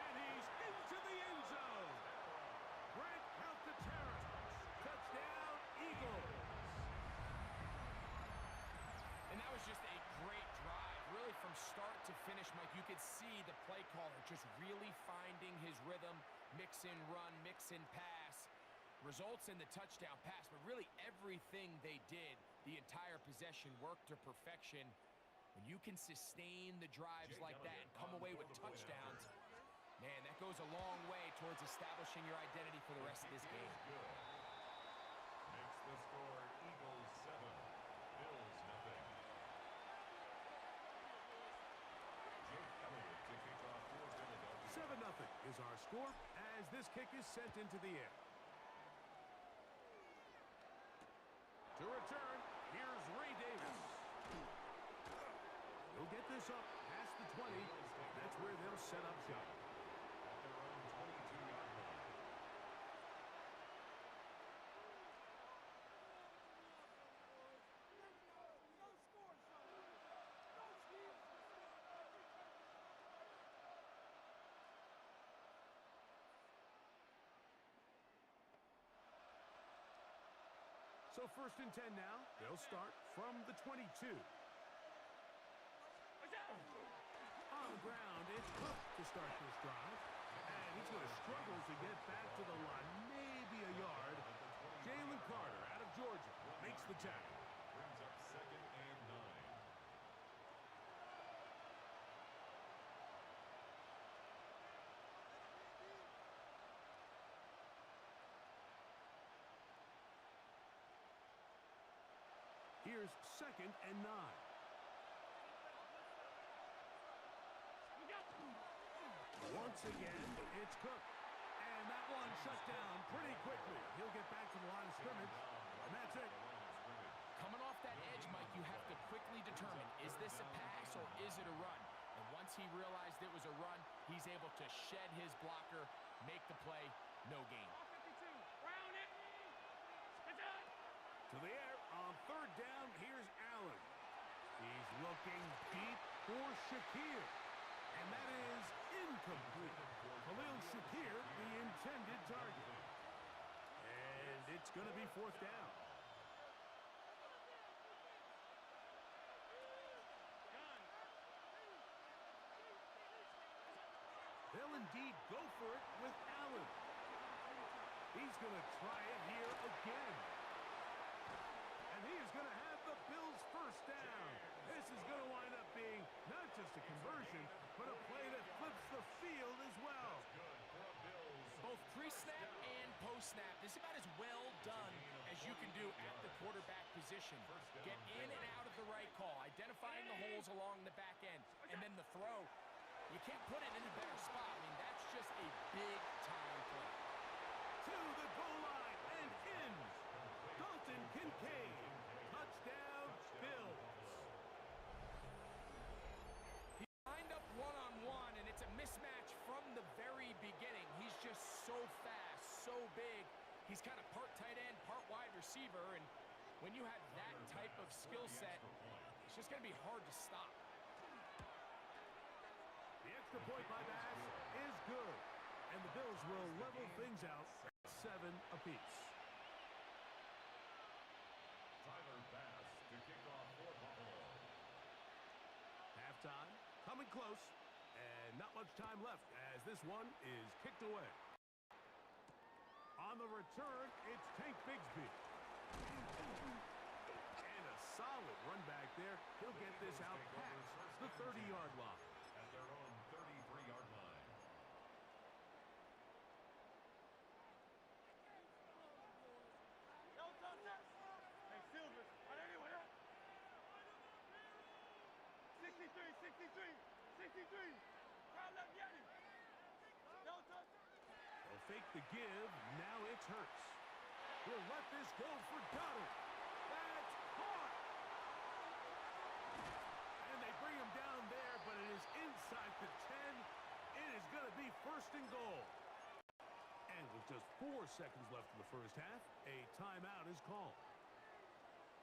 And he's into the end zone. Grant Calcaterra. Touchdown, Eagles. And that was just a great drive. Really from start to finish, Mike, you could see the play caller just really finding his rhythm, mix in run, mix in pass. Results in the touchdown pass, but really everything they did, the entire possession worked to perfection. When you can sustain the drives like that and come away with touchdowns, man, that goes a long way towards establishing your identity for the rest of this game. makes the score Eagles 7, Bills nothing. Jake Elliott to kick off for Philadelphia. 7-0 is our score as this kick is sent into the air. To return, here's Ray Davis. He'll get this up past the 20. That's where they'll set up shop. At their own 22-yard line. So 1st and 10 now. They'll start from the 22. On the ground, it's Cook to start this drive. And he's going to struggle to get back to the line. Maybe a yard. Jalen Carter out of Georgia makes the tackle. Brings up 2nd and 9. Here's 2nd and 9. Once again, it's Cook. And that one shut down pretty quickly. He'll get back to the line of scrimmage, and that's it. Coming off that edge, Mike, you have to quickly determine, is this a pass or is it a run? And once he realized it was a run, he's able to shed his blocker, make the play, no gain. Round it. It's up. To the air on third down, here's Allen. He's looking deep for Shakir. And that is incomplete. Khalil Shakir, the intended target. And it's going to be fourth down. They'll indeed go for it with Allen. He's going to try it here again. And he is going to have the Bills' first down. This is going to wind up being not just a conversion, but a play that flips the field as well. Both pre-snap and post-snap, this is about as well done as you can do at the quarterback position. Get in and out of the right call, identifying the holes along the back end, and then the throw. You can't put it in a better spot. I mean, that's just a big-time play. To the goal line and in. Dalton Kincaid. Touchdown, Bills. He lined up one-on-one, and it's a mismatch from the very beginning. He's just so fast, so big. He's kind of part tight end, part wide receiver, and when you have that type of skill set, it's just going to be hard to stop. The extra point by Bass is good, and the Bills will level things out at 7 apiece. Tyler Bass to kick off for Buffalo. Halftime coming close, and not much time left as this one is kicked away. On the return, it's Tank Bigsby. And a solid run back there. He'll get this out past the 30-yard line. At their own 33-yard line. Hey, Silver. What are you? 63. Crowd left Yeti. Delta. They'll fake the give. Now it's Hurts. He'll let this go for Goddard. That's caught. And they bring him down there, but it is inside the 10. It is going to be first and goal. And with just 4 seconds left in the first half, a timeout is called.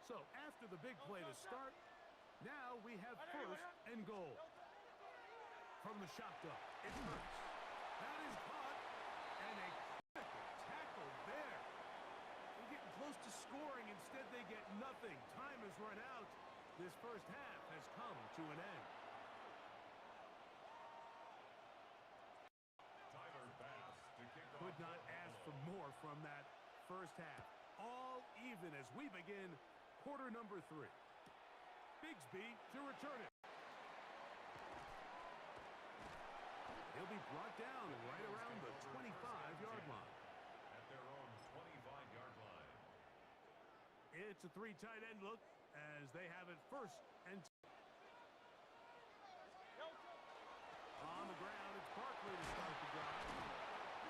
So after the big play to start, now we have first and goal. From the shotgun, it's Hurts. That is caught, and a critical tackle there. They're getting close to scoring. Instead, they get nothing. Time has run out. This first half has come to an end. Tyler Bass to kick off. Could not ask for more from that first half. All even as we begin quarter number 3. Bigsby to return it. He'll be brought down right around the 25-yard line. At their own 25-yard line. It's a 3 tight end look as they have it first and 10. On the ground, it's Barkley to start the drive.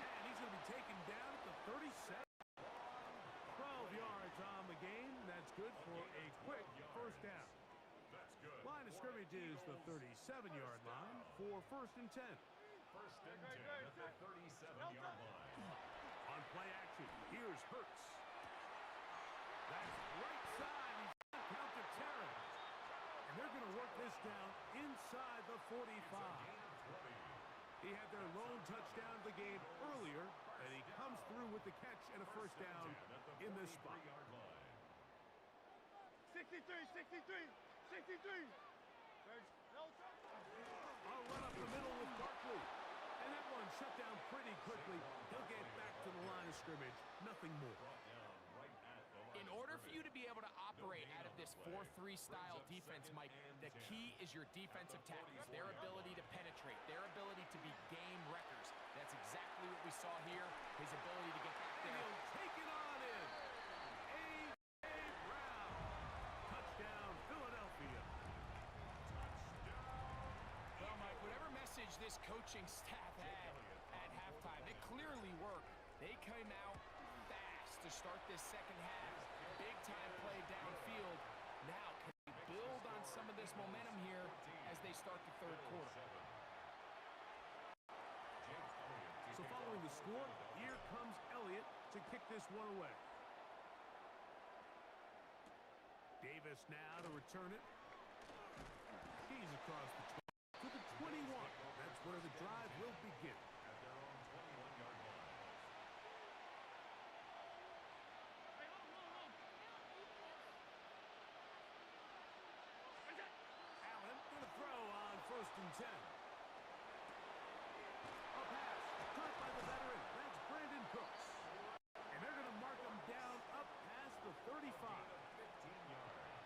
And he's going to be taken down at the 37. 12 yards on the game. That's good for a quick first down. That's good. Line of scrimmage is the 37-yard line for first and 10. First and 10 at the 37-yard line. On play action, here's Hurts. That's right side. He's going to count to Terry. And they're going to work this down inside the 45. He had their lone touchdown of the game earlier, and he comes through with the catch and a first down in this spot. 63. I'll run up the middle with Barkley. And that one shut down pretty quickly. He'll get back to the line of scrimmage. Nothing more. In order for you to be able to operate out of this 4-3 style defense, Mike, the key is your defensive tackles, their ability to penetrate, their ability to be game wreckers. That's exactly what we saw here, his ability to get back there. He'll take it on in. A.J. Brown. Touchdown, Philadelphia. Well, Mike, whatever message this coaching staff had, They came out fast to start this second half. Big time play downfield. Now, can they build on some of this momentum here as they start the third quarter? So following the score, here comes Elliott to kick this one away. Davis now to return it. He's across the 20 to the 21. That's where the drive will begin. At their own 21-yard line. Allen for the throw on 1st and 10. A pass caught by the veteran. That's Brandon Cooks. And they're going to mark him down up past the 35.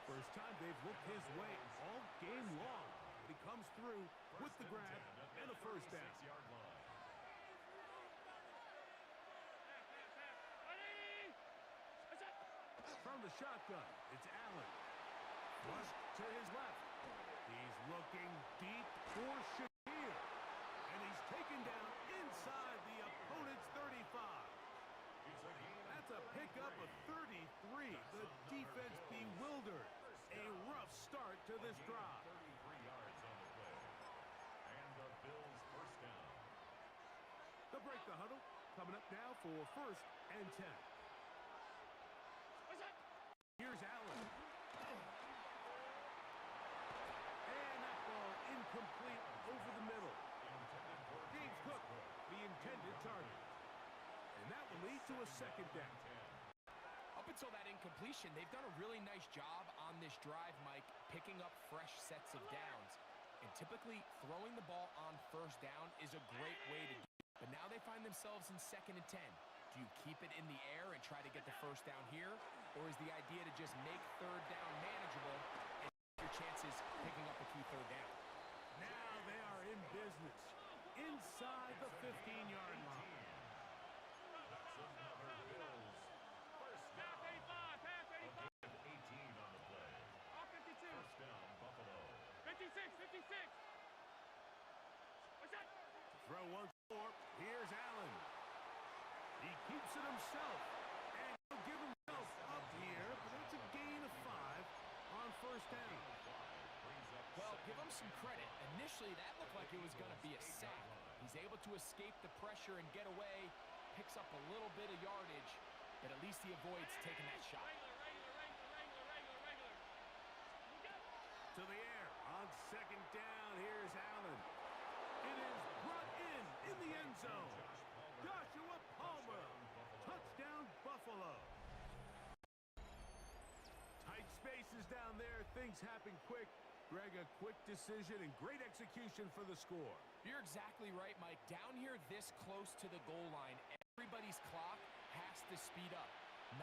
First time they've looked his way all game long. He comes through with the grab and a first down. From the shotgun, it's Allen. Flush to his left. He's looking deep for Shakir. And he's taken down inside the opponent's 35. That's a pickup of 33. The defense bewildered. A rough start to this drive. 33 yards on the play. And the Bills first down. They'll break the huddle. Coming up now for 1st and 10. Here's Allen. And that ball incomplete over the middle. James Cook, the intended target. And that will lead to a second down. Up until that incompletion, they've done a really nice job on this drive, Mike, picking up fresh sets of downs. And typically, throwing the ball on 1st down is a great way to do it. But now they find themselves in 2nd and 10. Do you keep it in the air and try to get the 1st down here? Or is the idea to just make 3rd down manageable and your chances picking up a key 3rd down? Now they are in business. Inside the 15-yard line. That's another Bills first down. Pass 85, pass 85. 18 on the play. Off 52. First down, Buffalo. 56, 56. What's that? Throw once more. Here's Allen. He keeps it himself. And he'll give himself up here. But that's a gain of 5 on 1st down. Well, give him some credit. Initially, that looked like it was going to be a sack. He's able to escape the pressure and get away. Picks up a little bit of yardage. But at least he avoids taking that shot. To the air on 2nd down. Here's Allen. It is brought in the end zone. Joshua Palmer. Touchdown, Buffalo. Tight spaces down there. Things happen quick. Greg, a quick decision and great execution for the score. You're exactly right, Mike. Down here this close to the goal line, everybody's clock has to speed up.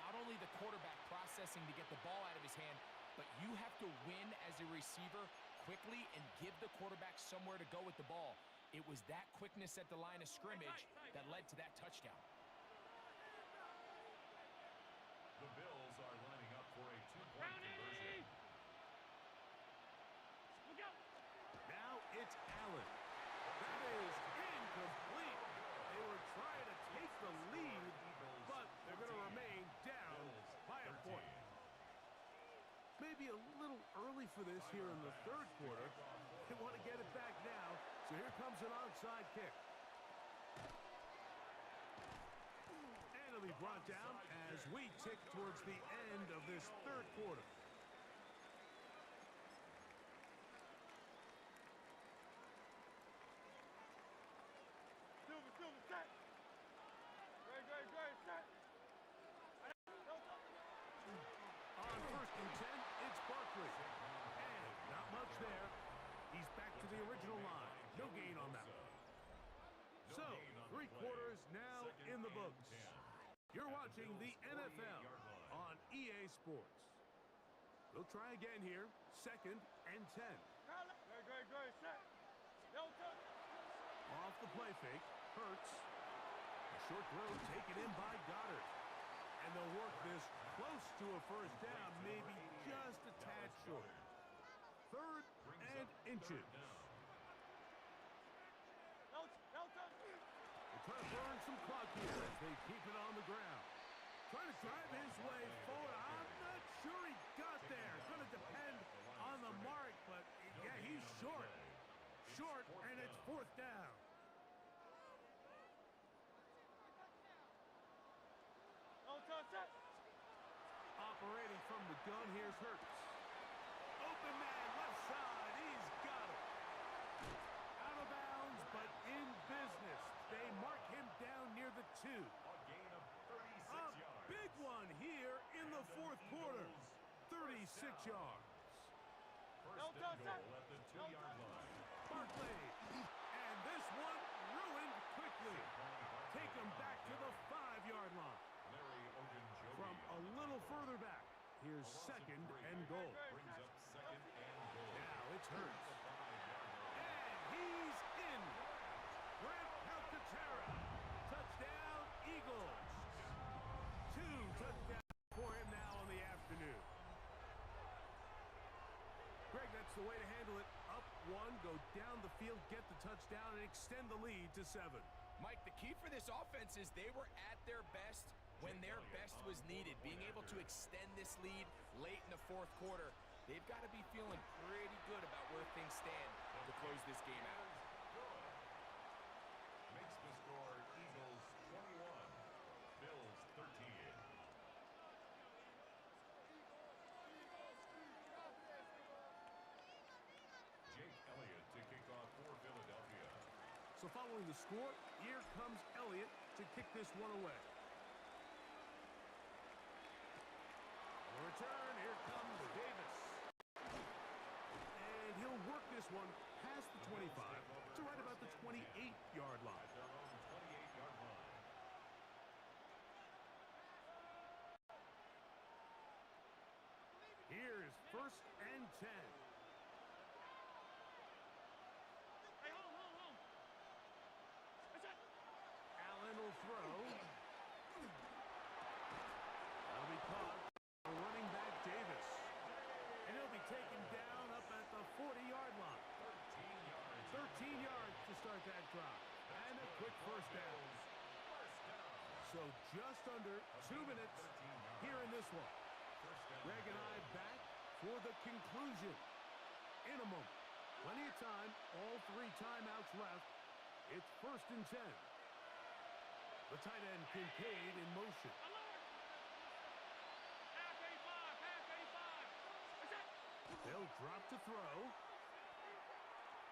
Not only the quarterback processing to get the ball out of his hand, but you have to win as a receiver quickly and give the quarterback somewhere to go with the ball. It was that quickness at the line of scrimmage that led to that touchdown. The Bills are lining up for a 2-point conversion. Now it's Allen. That is incomplete. They were trying to take the lead, but they're going to remain down by a point. Maybe a little early for this here in the 3rd quarter. They want to get it back now, so here comes an onside kick. And it'll be brought down as we tick towards the end of this 3rd quarter. Silver, set. Great, set. On 1st and 10, it's Barkley. And not much there. He's back to the original line. No gain on that one. So, 3 quarters now in the books. You're watching the NFL on EA Sports. We'll try again here. 2nd and 10. Great, set. Off the play fake. Hurts. A short throw taken in by Goddard. And they'll work this close to a 1st down, maybe just a tad short. 3rd and inches. They're trying to burn some clock here as they keep it on the ground. Trying to drive his way forward. I'm not sure he got there. Going to depend on the mark, but yeah, he's short. Short, and it's fourth down. Operating from the gun, here's Hurts. Open man, left side, he's got it. Out of bounds, but in business. They mark him down near the 2. A gain of 36 yards. Big one here in the fourth quarter. 36 yards. First and goal at the 2-yard line. Barkley. And this one ruined quickly. Take him back to the 5-yard line. Larry Ogunjobi From a little further back, here's second and goal. brings up second and goal. Now it's Hurts. The 5-yard line. And he's in. Grant Calcaterra. Touchdown, Eagles. 2 touchdowns for him now on the afternoon. Greg, that's the way to handle it. Up 1, go down the field, get the touchdown, and extend the lead to 7. Mike, the key for this offense is they were at their best when their best was needed. Being able to extend this lead late in the fourth quarter, they've got to be feeling pretty good about where things stand to close this game out. Makes the score Eagles 21, Bills 13. Jake Elliott to kick off for Philadelphia. So following the score, here comes Elliott to kick this one away. On the return, here comes Davis. And he'll work this one past the 25 to right about the 28-yard line. Their own 28-yard line. Here's first and 10. Allen will throw. That'll be caught. Running back Davis. And he'll be taken down up at the 40-yard line. 13 yards to start that drive. And a quick first down. So just under 2 minutes here in this one. Greg and I back for the conclusion. In a moment. Plenty of time. All 3 timeouts left. It's first and 10. The tight end Kincaid in motion. They'll drop to throw.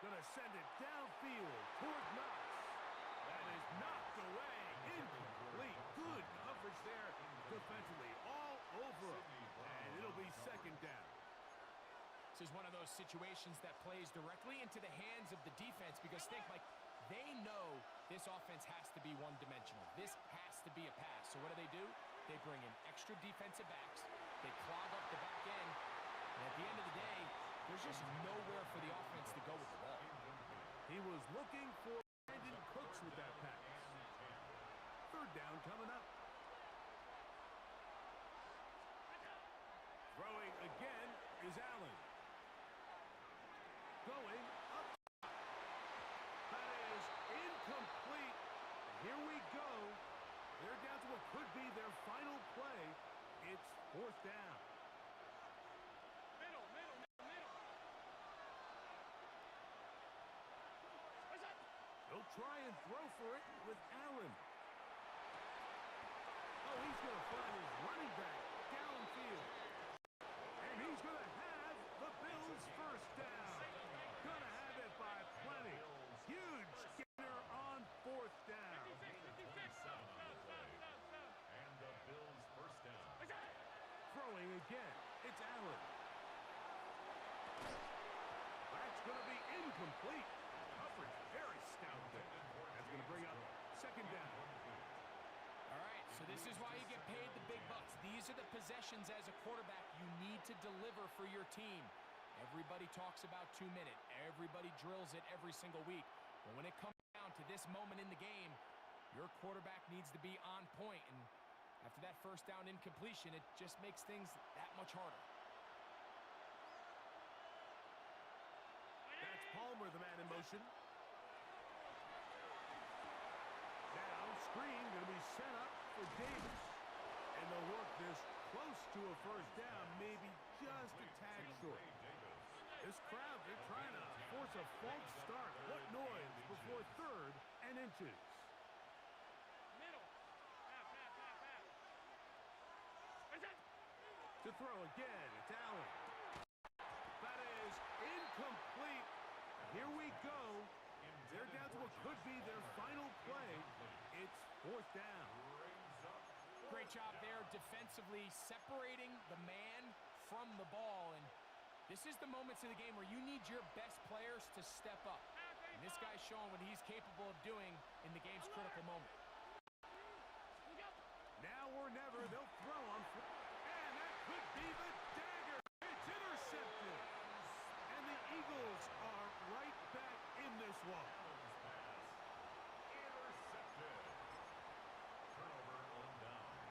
Gonna send it downfield toward Knox. That is knocked away. Incomplete. Good coverage there defensively. All over him. And it'll be second down. This is one of those situations that plays directly into the hands of the defense because think, like, they know this offense has to be one-dimensional. This has to be a pass. So what do? They bring in extra defensive backs. They clog up the back end. And at the end of the day, there's just nowhere for the offense to go with the ball. He was looking for Brandon Cooks with that pass. Third down coming up. Throwing again is Allen. Going up. That is incomplete. Here we go. They're down to what could be their final play. It's fourth down. He'll try and throw for it with Allen. Oh, he's going to find his running back downfield. And he's going to have the Bills first down. Going to have it by plenty. Huge gainer on fourth down. And the Bills first down. Throwing again. It's Allen. That's going to be incomplete. Coverage very stout there. That's going to bring up second down. All right, so this is why you get paid the big bucks. These are the possessions as a quarterback you need to deliver for your team. Everybody talks about 2 minute. Everybody drills it every single week. But when it comes down to this moment in the game, your quarterback needs to be on point. And after that first down incompletion, it just makes things that much harder. That's Palmer, the man in motion. Now screen set up for Davis. And they'll work this close to a first down, maybe just a tad short. This crowd, they're trying to force a false start. What noise before third and inches. Middle. Pass. To throw again, it's Allen. That is incomplete. Here we go. They're down to what could be their final play. It's fourth down. Great job there defensively, separating the man from the ball. And this is the moments of the game where you need your best players to step up. And this guy's showing what he's capable of doing in the game's critical moment. Now or never, they'll throw on. And that could be the dagger. It's intercepted. And the Eagles are right back in this one. Intercepted. Turnover on downs.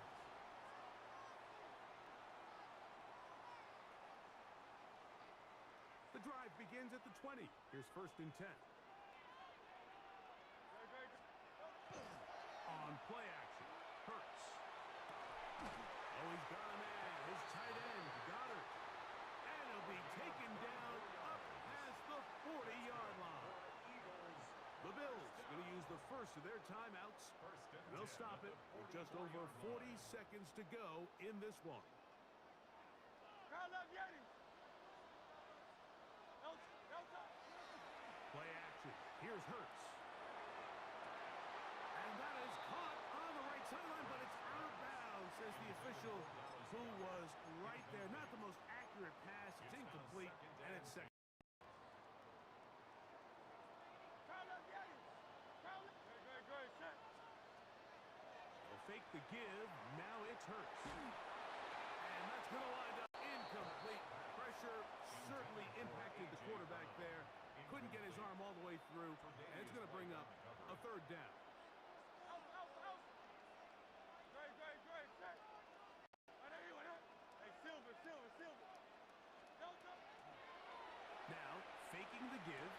The drive begins at the 20. Here's first and 10. On play action, Hurts. Oh, he's got a man. His tight end, Goddard. And he'll be taken down up past the 40-yard line. The Bills going to use the first of their timeouts. And they'll stop it with just over 40 seconds to go in this one. Play action. Here's Hurts. And that is caught on the right sideline, but it's out of bounds, says the official who was right there. Not the most accurate pass. It's incomplete, and it's second. They'll fake the give. Now it's Hurts. And that's going to wind up incomplete. Pressure certainly impacted the quarterback there. Couldn't get his arm all the way through, and it's going to bring up a third down. Now, faking the give.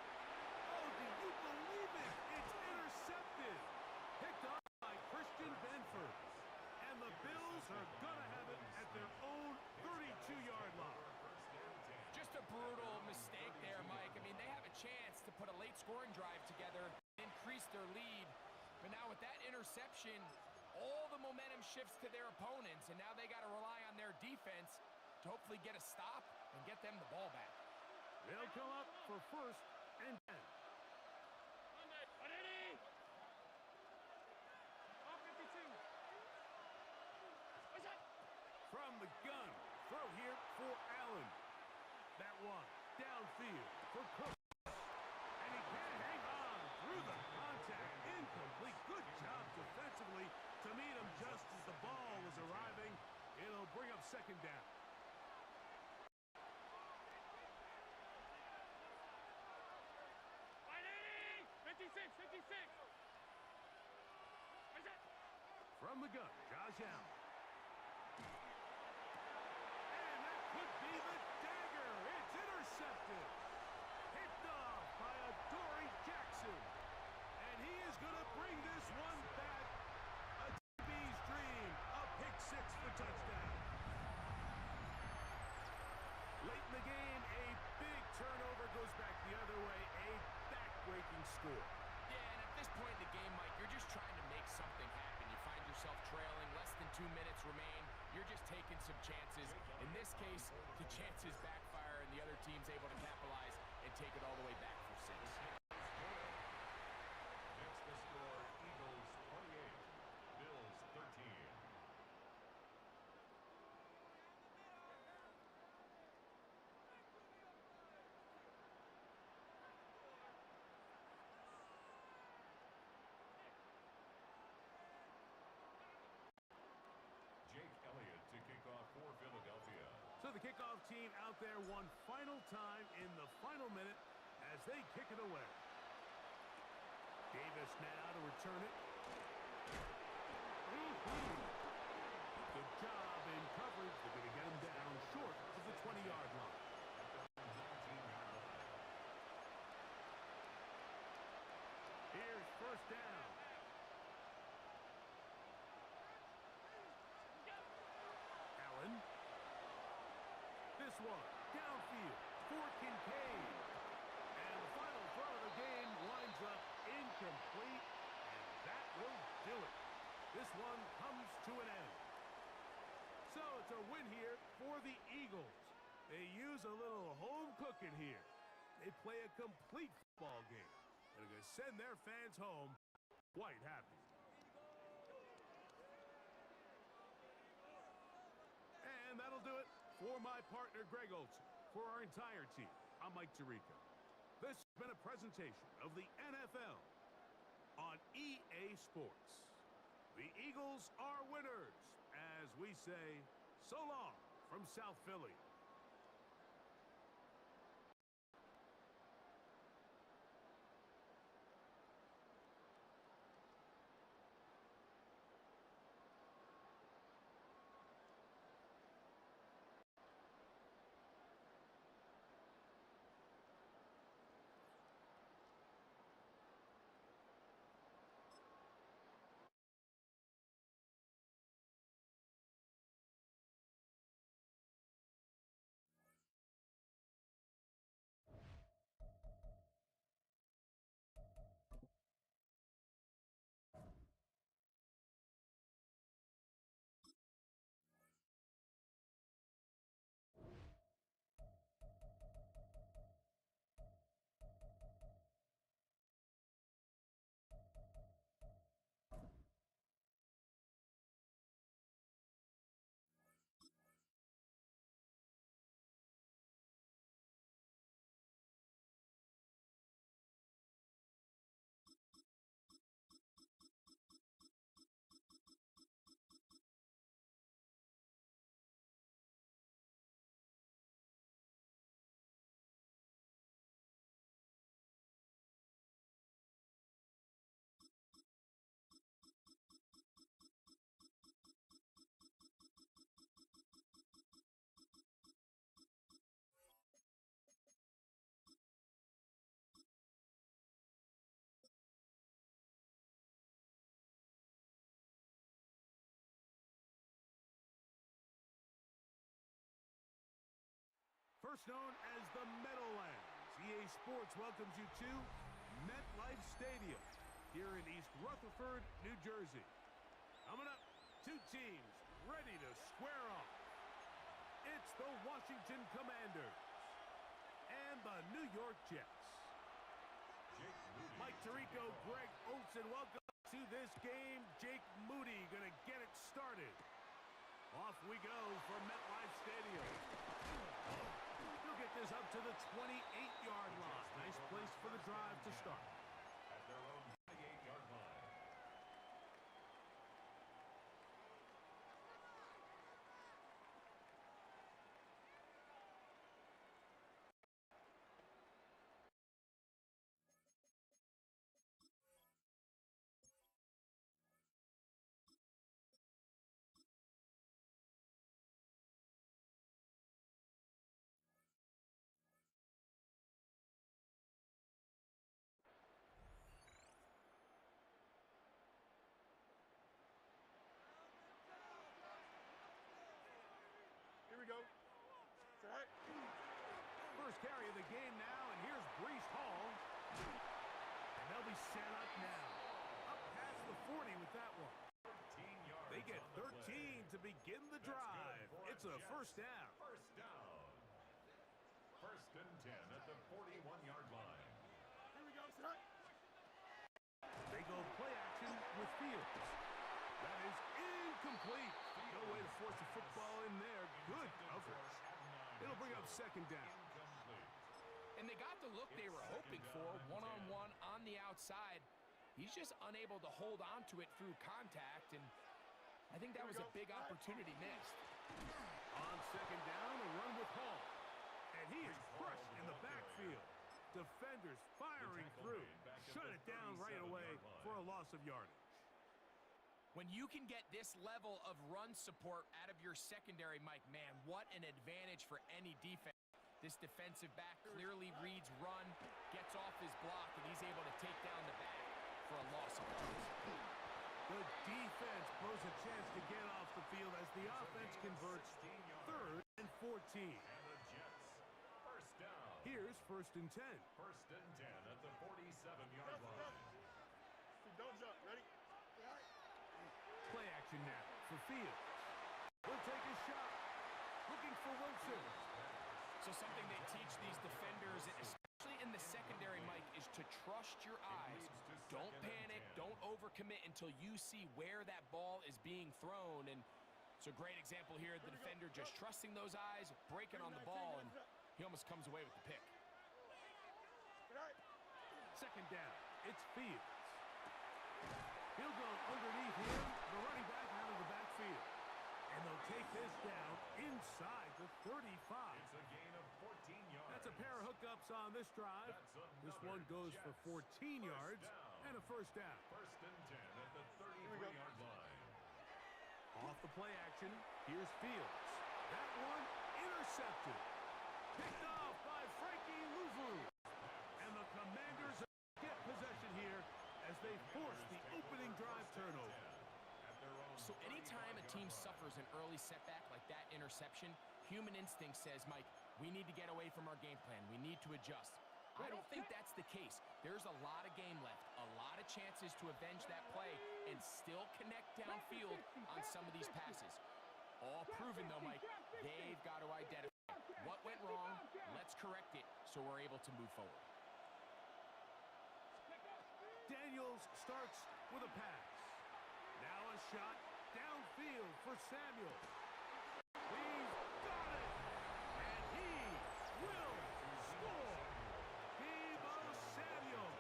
Oh, do you believe it? It's intercepted. Picked up by Christian Benford. And the Bills are going to have it at their own 32-yard line. Just a brutal mistake there, Mike. I mean, they have a chance to put a late scoring drive together, increase their lead. But now with that interception, all the momentum shifts to their opponents, and now they got to rely on their defense to hopefully get a stop and get them the ball back. They'll come up for first and 10. From the gun, throw here for Allen. That one downfield for Cook. And he can't hang on through the contact. Incomplete. Good job defensively to meet him just as the ball was arriving. It'll bring up second down. From the gun, Josh Allen. And that could be the dagger. It's intercepted. Picked off by Adoree Jackson. And he is going to bring this one back. A DB's dream. A pick six for touchdown. Late in the game, a big turnover goes back the other way. A back-breaking score. Yeah, and at this point in the game, Mike, you're just trying to make something happen. You find yourself trailing, less than 2 minutes remain. You're just taking some chances. In this case, the chances backfire, and the other team's able to capitalize and take it all the way back for 6. Next the score, Eagles 28, Bills 13. Jake Elliott to kick off for Philadelphia. So the kickoff team out there one final time in the final minute as they kick it away. Davis now to return it. Good job in coverage. They're going to get him down short of the 20-yard line. Here's first down. this one downfield for Kyng. And the final throw of the game winds up incomplete, and that will do it. This one comes to an end. So it's a win here for the Eagles. They use a little home cooking here. They play a complete football game. They're going to send their fans home quite happy. And that'll do it for my partner, Greg Olson. For our entire team, I'm Mike Tirico. This has been a presentation of the NFL on EA Sports. The Eagles are winners, as we say, so long from South Philly. First known as the Meadowlands, EA Sports welcomes you to MetLife Stadium here in East Rutherford, New Jersey. Coming up, two teams ready to square off. It's the Washington Commanders and the New York Jets. Mike Tirico, Greg Olson, welcome to this game. Jake Moody going to get it started. Off we go for MetLife Stadium. He'll get this up to the 28-yard line. Nice place for the drive to start. At their own 28-yard line. Here we go. Set. First carry of the game now, and here's Breece Hall. And they'll be set up now. Up past the 40 with that one. They get 13 to begin the drive. It's a first down. First down. First and 10 at the 41-yard line. Here we go. Set. They go play action with Fields. That is incomplete. No way to force a football in there. Good coverage. It'll bring up second down. And they got the look they were hoping for, one-on-one on the outside. He's just unable to hold on to it through contact, and I think that was a big opportunity missed. On second down, a run with Hall. And he is crushed in the backfield. Defenders firing through. Shut it down right away for a loss of yardage. When you can get this level of run support out of your secondary, Mike, man, what an advantage for any defense. This defensive back clearly reads run, gets off his block, and he's able to take down the back for a loss of yards. The defense blows a chance to get off the field as the offense converts 3rd and 14. Here's 1st and 10. 1st and 10 at the 47-yard line. Don't jump. Ready? Play action now for Fields. He'll take a shot. Looking for Wilson. So something they teach these defenders, especially in the secondary, Mike, is to trust your eyes. Don't panic. Don't overcommit until you see where that ball is being thrown. And it's a great example here. The defender just trusting those eyes, breaking on the ball, and he almost comes away with the pick. 2nd down. It's Fields. He'll go underneath him. The running back out of the backfield. And they'll take this down inside the 35. It's a gain of 14 yards. That's a pair of hookups on this drive. This one goes for 14 yards and a 1st down. 1st and 10 at the 33-yard line. Off the play action, here's Fields. That one intercepted. Picked off by Frankie Luvu. And the Commanders get possession here as they force the opening drive turnover. So anytime a team suffers an early setback like that interception, human instinct says, Mike, we need to get away from our game plan. We need to adjust. I don't think that's the case. There's a lot of game left, a lot of chances to avenge that play and still connect downfield on some of these passes. All proven, though, Mike, they've got to identify what went wrong. Let's correct it so we're able to move forward. Daniels starts with a pass. Now a shot downfield for Samuel. He's got it! And he will score! Debo Samuel.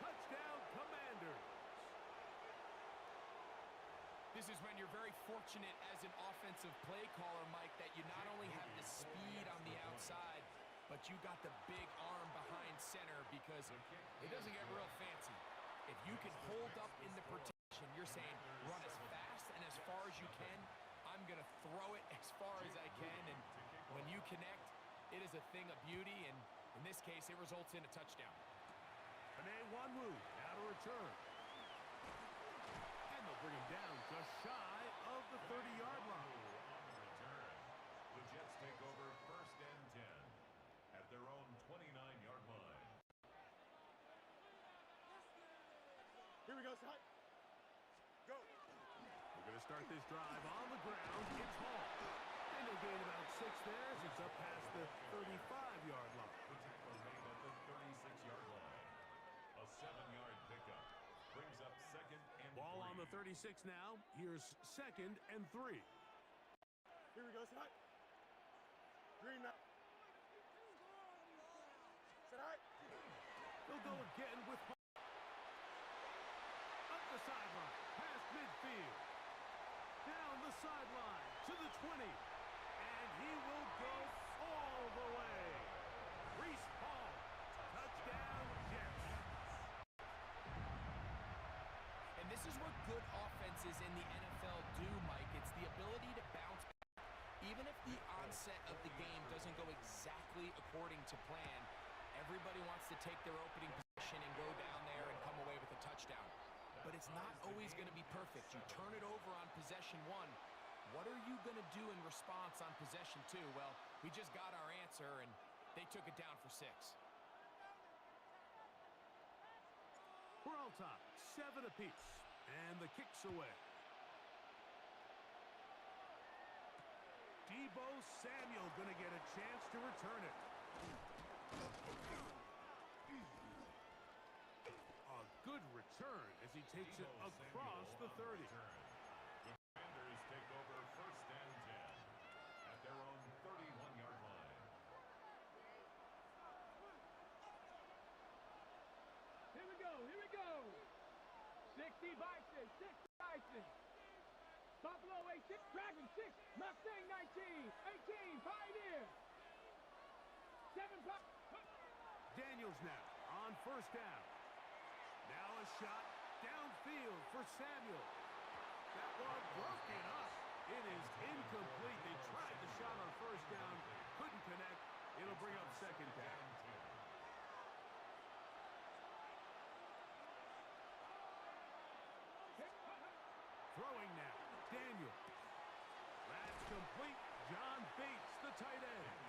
Touchdown, Commanders. This is when you're very fortunate as an offensive play caller, Mike, that you not only have the speed on the outside, but you got the big arm behind center because it doesn't get real fancy. If you can hold up in the protection, you're saying run as fast and as far as you can. I'm going to throw it as far as I can, and when you connect, it is a thing of beauty, and in this case, it results in a touchdown. Panay Wanwu now to return. And they'll bring him down just shy of the 30-yard line. The Jets take over 1st and 10 at their own 29-yard line. Here we go, Scott. Go. We're going to start this drive on the ground. It's Hall. And they'll gain about 6 there as it's up past the 35-yard line. The tackle made at the 36-yard line. A 7-yard pickup brings up 2nd and 3. Ball on the 36 now. Here's 2nd and 3. Here we go, Scott. Green knight. Scott. They'll go again with Hall. Up the sideline, past midfield. Down the sideline to the 20. And he will go all the way. Reese Hall, touchdown Jets. And this is what good offenses in the NFL do, Mike. It's the ability to bounce back. Even if the onset of the game doesn't go exactly according to plan, everybody wants to take their opening position and go down there and come away with a touchdown. But it's not always going to be perfect. You turn it over on possession 1. What are you going to do in response on possession 2? Well, we just got our answer, and they took it down for 6. We're all tied, 7 apiece, and the kick's away. Debo Samuel going to get a chance to return it. A good return as he takes it across the 30. The Commanders take over 1st and 10 at their own 31-yard line. Here we go, here we go. 60 Bison, 60 Bison. Buffalo 86, Dragon 6, Mustang 19, 18, Pioneer. 7 Daniels now on 1st down. Now a shot downfield for Samuel. That one broken up. It is incomplete. They tried the shot on 1st down, couldn't connect. It'll bring up 2nd down. Throwing now, Daniel. That's complete. John Bates, the tight end.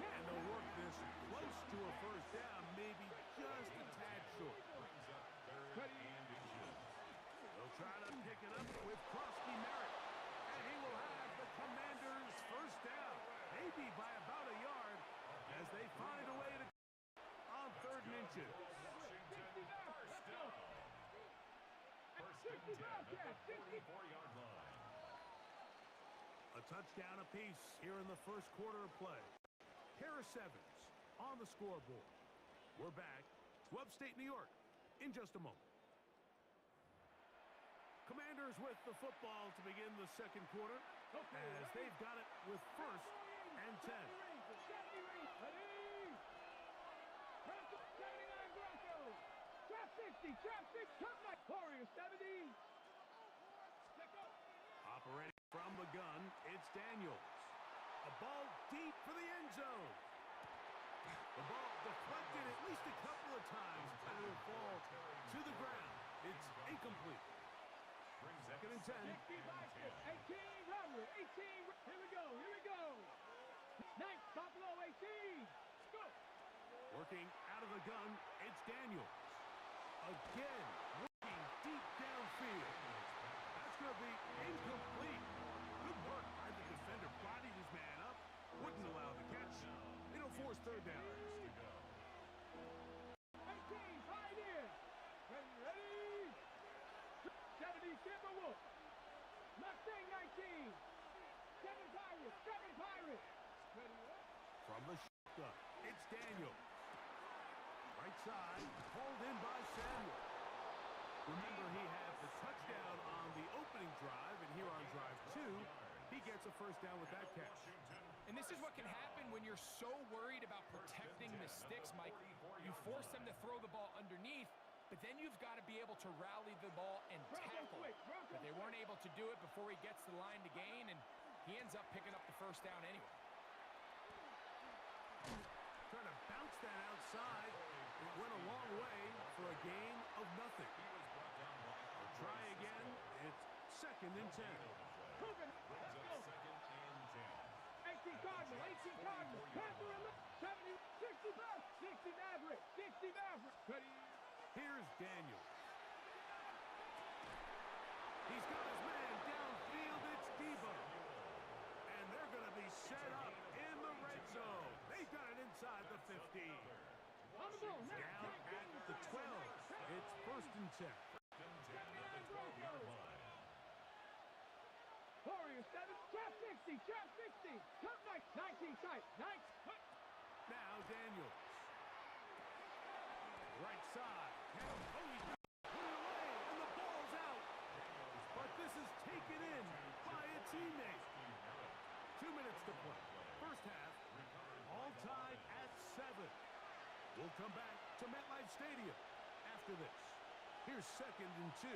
And they'll work this play to a first down, maybe just a tad short. They'll try to pick it up with Krosky Merritt. And he will have the Commanders' first down, maybe by about a yard, as they find a way to on 3rd and inches. A touchdown apiece here in the first quarter of play. Harris Evans on the scoreboard. We're back to upstate New York in just a moment. Commanders with the football to begin the second quarter as they've got it with 1st and 10. Trap 60, trap 6, top night. Warrior 70. Operating from the gun, it's Daniels. A ball deep for the end zone. The ball deflected at least a couple of times, but it will fall to the ground. It's incomplete. 2nd and 10. 18, Robert, 18. Here we go, here we go. 9th, Buffalo 18. Go. Working out of the gun, it's Daniels. Again, working deep downfield. That's going to be incomplete. Good work by the defender. Bodied his man up. Wouldn't allow the catch. It'll force 3rd down. 18, Pioneer. Ready. 70, Timberwolves. Mustang 19. 7 Pirates. Ready. From the shotgun, it's Daniels. Right side, hauled in by Samuel. Remember, he had the touchdown on the opening drive, and here on drive 2, he gets a first down with that catch. And this is what can happen when you're so worried about protecting the sticks, Mike. You force them to throw the ball underneath, but then you've got to be able to rally the ball and tackle. But they weren't able to do it before he gets the line to gain, and he ends up picking up the first down anyway. Trying to bounce that outside. It went a long way for a gain of nothing. They'll try again. It's 2nd and 10. 18 Cardinal. Panther 70, 60 Maverick. Ready. Here's Daniels. He's got his man downfield. It's Debo. And they're going to be set up in the red zone. They've got it inside the 15. Down at the 12. It's 1st and 10. Warrior 7, trap 60. Top night, 19 tight. Now Daniels. Right side. He put it away, and the ball's out. But this is taken in by a teammate. 2 minutes to play. First half, all tied at 7. We'll come back to MetLife Stadium after this. Here's 2nd and 2.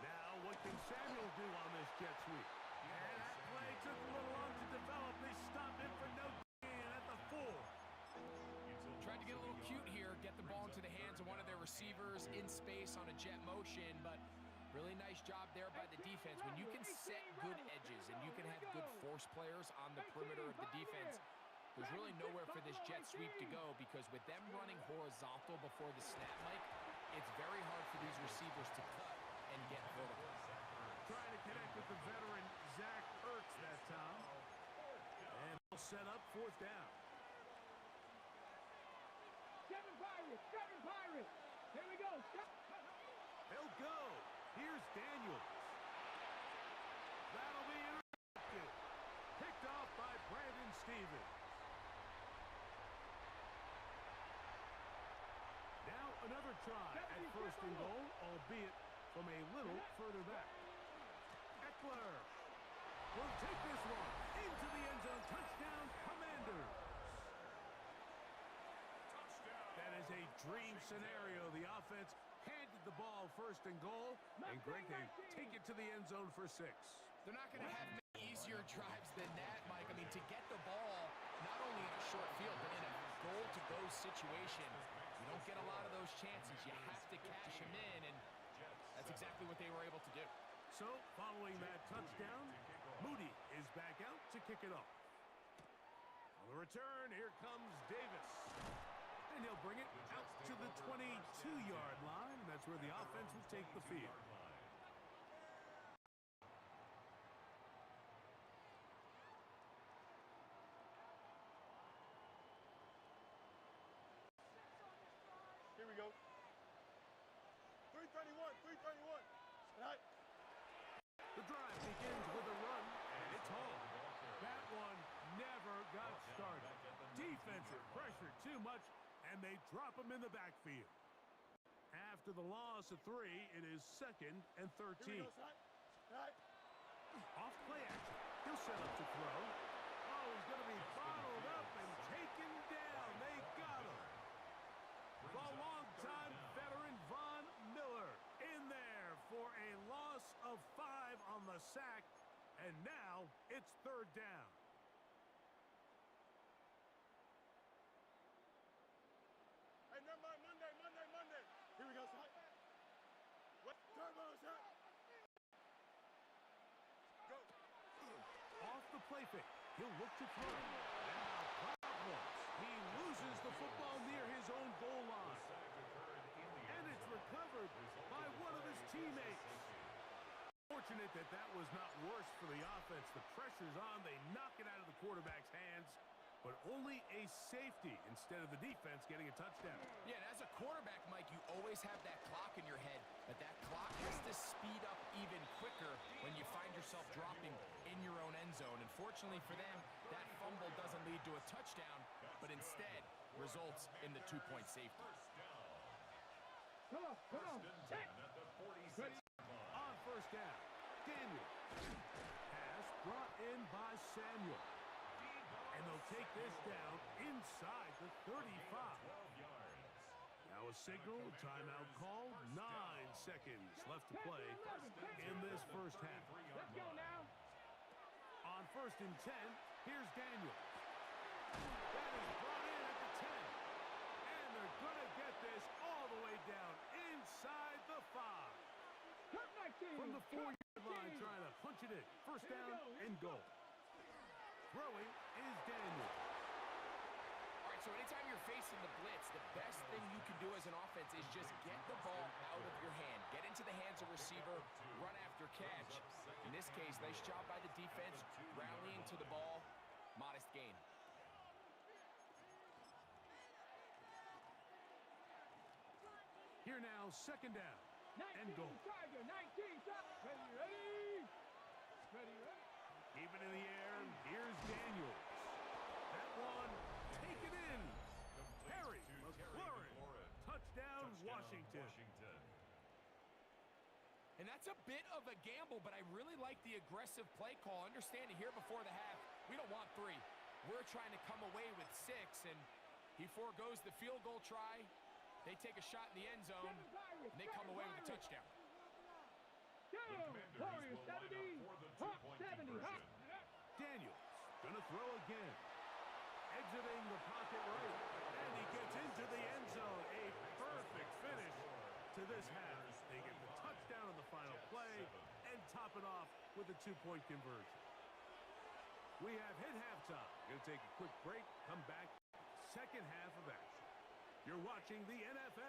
Now, what can Samuel do on this jet sweep? And that play took a little long to develop. They stopped it for no gain at the 4. Tried to get a little cute here, get the ball into the hands of one of their receivers in space on a jet motion, but really nice job there by the defense. When you can set good edges and you can have good force players on the perimeter of the defense, there's really nowhere for this jet sweep to go, because with them running horizontal before the snap, Mike, it's very hard for these receivers to cut and get vertical. Trying to connect with the veteran Zach Ertz that time. And they'll set up 4th down. 7 Pirates. Here we go. They'll go. Here's Daniels. That'll be intercepted. Picked off by Brandon Stevens. Now another try at 1st and goal, albeit from a little further back. Eckler will take this one into the end zone. Touchdown, Commanders. That is a dream scenario. The offense handed the ball 1st and goal, and Greg, they take it to the end zone for 6. They're not going to have many easier drives than that, Mike. I mean, to get the ball not only in a short field, but in a goal-to-go situation, you don't get a lot of those chances. You have to cash them in, and that's exactly what they were able to do. So, following that touchdown, Moody is back out to kick it off. On the return, here comes Davis. And he'll bring it out to the 22-yard line. And that's where the offense will take the field. Here we go. 331, 331. Right. The drive begins with a run, and it's home. That one never got started. Defensive pressure too much, and they drop him in the backfield. After the loss of 3, it is 2nd and 13. Here we go, son. Right. Off play action. He'll set up to throw. Oh, he's going to be bottled up and taken down. They got him. The longtime veteran Von Miller in there for a loss of 5 on the sack, and now it's 3rd down. Hey, never mind. Monday. Here we go, son. What? Turbo, son. Go. Off the play fake. He'll look to throw. Now problems. He loses the football near his own goal line. And it's recovered by one of his teammates. Fortunate that that was not worse for the offense. The pressure's on. They knock it out of the quarterback's hands. But only a safety instead of the defense getting a touchdown. Yeah, and as a quarterback, Mike, you always have that clock in your head. But that clock has to speed up even quicker when you find yourself dropping in your own end zone. And fortunately for them, that fumble doesn't lead to a touchdown, but instead results in the 2-point safety. Come on. Hey. On 1st down, Daniel. Pass brought in by Samuel. And they'll take this down inside the 35. Now a signal, timeout called. 9 seconds left to play in this first half. Let's go now. On 1st and 10, here's Daniel. That is brought in at the 10. And they're going to get this all the way down inside the 5. From the 4-yard line, trying to punch it in. 1st down and goal. Throwing is Daniel. All right, so anytime you're facing the blitz, the best thing you can do as an offense is just get the ball out of your hand. Get into the hands of receiver, run after catch. In this case, nice job by the defense, rallying to the ball. Modest gain. Here now, 2nd down and goal. Tiger, 19, ready. Keep it in the air. Here's Daniels. That one taken in. Harry McLaurin. Touchdown, Washington. And that's a bit of a gamble, but I really like the aggressive play call. Understanding here before the half, we don't want 3. We're trying to come away with 6, and he forgoes the field goal try. They take a shot in the end zone, and they come away with a touchdown. Warriors 70, Hawk 70. Daniels gonna throw again. Exiting the pocket right, and he gets into the end zone. A perfect finish to this half. They get the touchdown on the final play and top it off with a 2-point conversion. We have hit halftime. Gonna take a quick break, come back, 2nd half of action. You're watching the NFL.